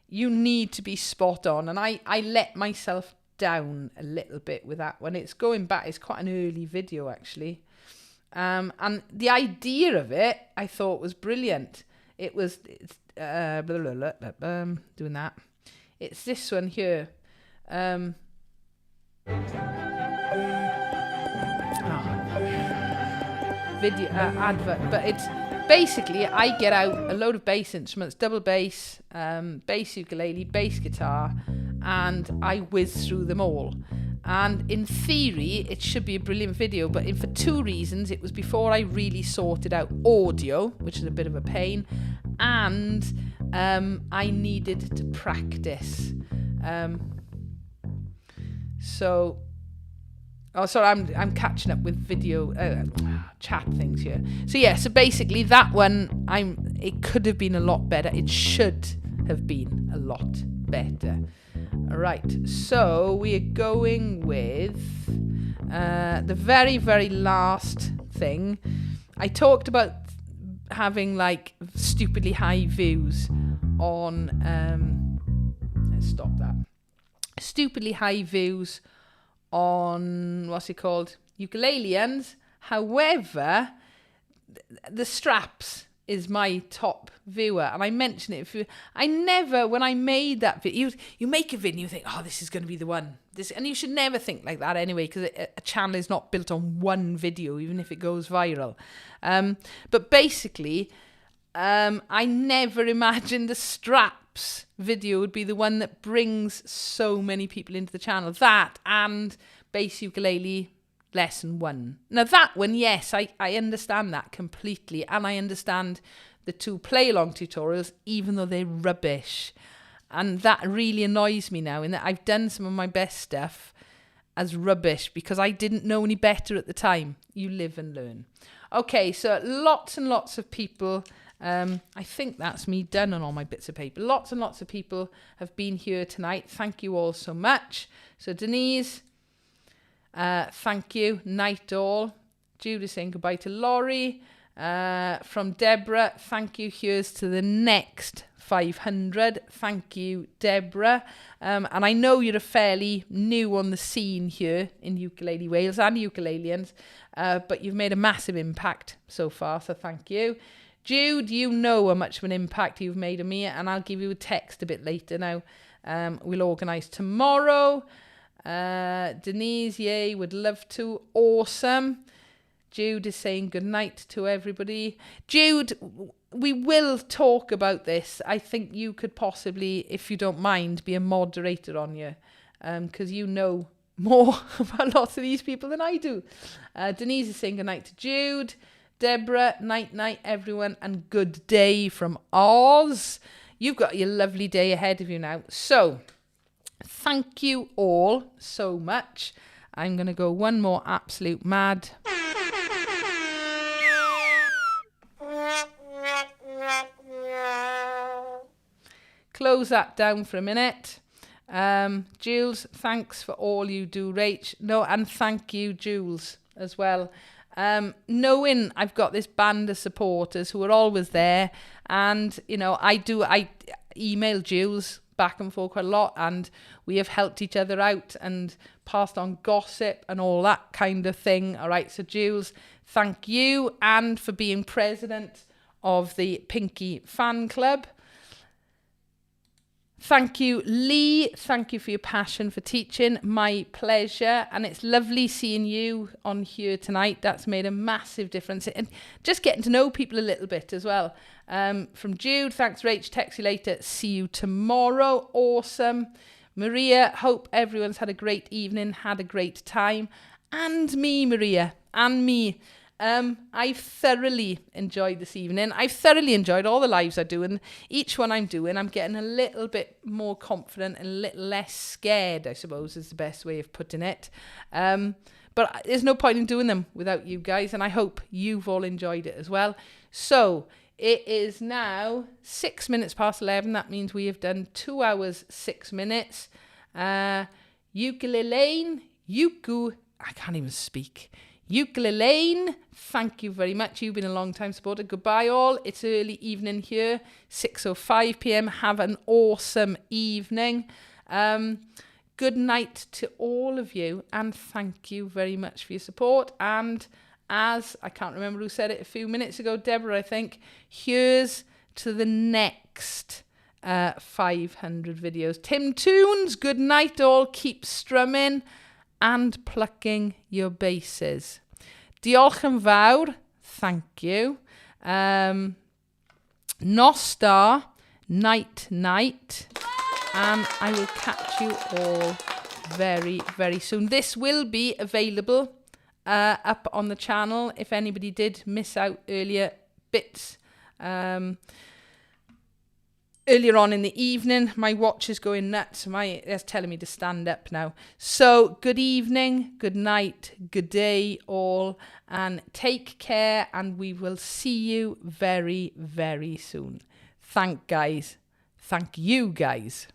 you need to be spot on. And I let myself down a little bit with that one. It's going back, it's quite an early video actually. And the idea of it, I thought was brilliant. Doing that. It's this one here. Video advert, but it's basically I get out a load of bass instruments, double bass, bass ukulele, bass guitar, and I whiz through them all. And in theory, it should be a brilliant video, but for 2 reasons. It was before I really sorted out audio, which is a bit of a pain, and I needed to practice. I'm catching up with video chat things here. So yeah, so basically that one, it could have been a lot better. It should have been a lot better. All right, so we are going with the very, very last thing. I talked about having like stupidly high views on, let's stop that. Stupidly high views on, what's it called? Ukulaliens. However, the straps is my top viewer, and I mention it. When I made that video, you make a video and you think, oh, this is going to be the one. And you should never think like that anyway, because a channel is not built on one video, even if it goes viral. But basically, I never imagined the straps video would be the one that brings so many people into the channel. That and bass ukulele lesson 1. Now that one, yes, I understand that completely, and I understand the 2 play along tutorials, even though they're rubbish. And that really annoys me now, in that I've done some of my best stuff as rubbish because I didn't know any better at the time. You live and learn. Okay, so lots and lots of people, I think that's me done on all my bits of paper. Lots and lots of people have been here tonight. Thank you all so much. So Denise, thank you. Night all. Judy saying goodbye to Laurie. From Deborah, thank you. Here's to the next 500. Thank you, Deborah. And I know you're fairly new on the scene here in Ukulele Wales and Ukulaliens, but you've made a massive impact so far, so thank you. Jude, you know how much of an impact you've made on me, and I'll give you a text a bit later now. We'll organise tomorrow. Denise, yay, would love to. Awesome. Jude is saying good night to everybody. Jude, we will talk about this. I think you could possibly, if you don't mind, be a moderator on here, because you know more about lots of these people than I do. Denise is saying good night to Jude. Deborah, night everyone, and good day from Oz. You've got your lovely day ahead of you now. So, thank you all so much. I'm going to go one more absolute mad. Close that down for a minute. Jules, thanks for all you do, Rach. No, and thank you, Jules, as well. Knowing I've got this band of supporters who are always there, and you know, I email Jules back and forth quite a lot, and we have helped each other out and passed on gossip and all that kind of thing. All right, so Jules, thank you, and for being president of the Pinky fan club. Thank you, Lee. Thank you for your passion for teaching. My pleasure. And it's lovely seeing you on here tonight. That's made a massive difference. And just getting to know people a little bit as well. From Jude, thanks, Rach. Text you later. See you tomorrow. Awesome. Maria, hope everyone's had a great evening, had a great time. And me, Maria, and me. I thoroughly enjoyed this evening. I've thoroughly enjoyed all the lives I do, and each one I'm doing, I'm getting a little bit more confident and a little less scared, I suppose is the best way of putting it. But there's no point in doing them without you guys, and I hope you've all enjoyed it as well. So it is now 6 minutes past 11. That means we have done 2 hours, 6 minutes. Ukulaliens, I can't even speak. Ukulaliens, thank you very much. You've been a long time supporter. Goodbye all. It's early evening here, 6:05 p.m. Have an awesome evening. Good night to all of you, and thank you very much for your support. And as I can't remember who said it a few minutes ago, Deborah, I think, here's to the next 500 videos. Tim Toons, good night all. Keep strumming and plucking your basses. Diolch yn fawr, thank you. Nostar, night. And I will catch you all very, very soon. This will be available up on the channel if anybody did miss out earlier bits. Earlier on in the evening, my watch is going nuts. It's telling me to stand up now. So good evening, good night, good day all, and take care, and we will see you very, very soon. Thank you guys.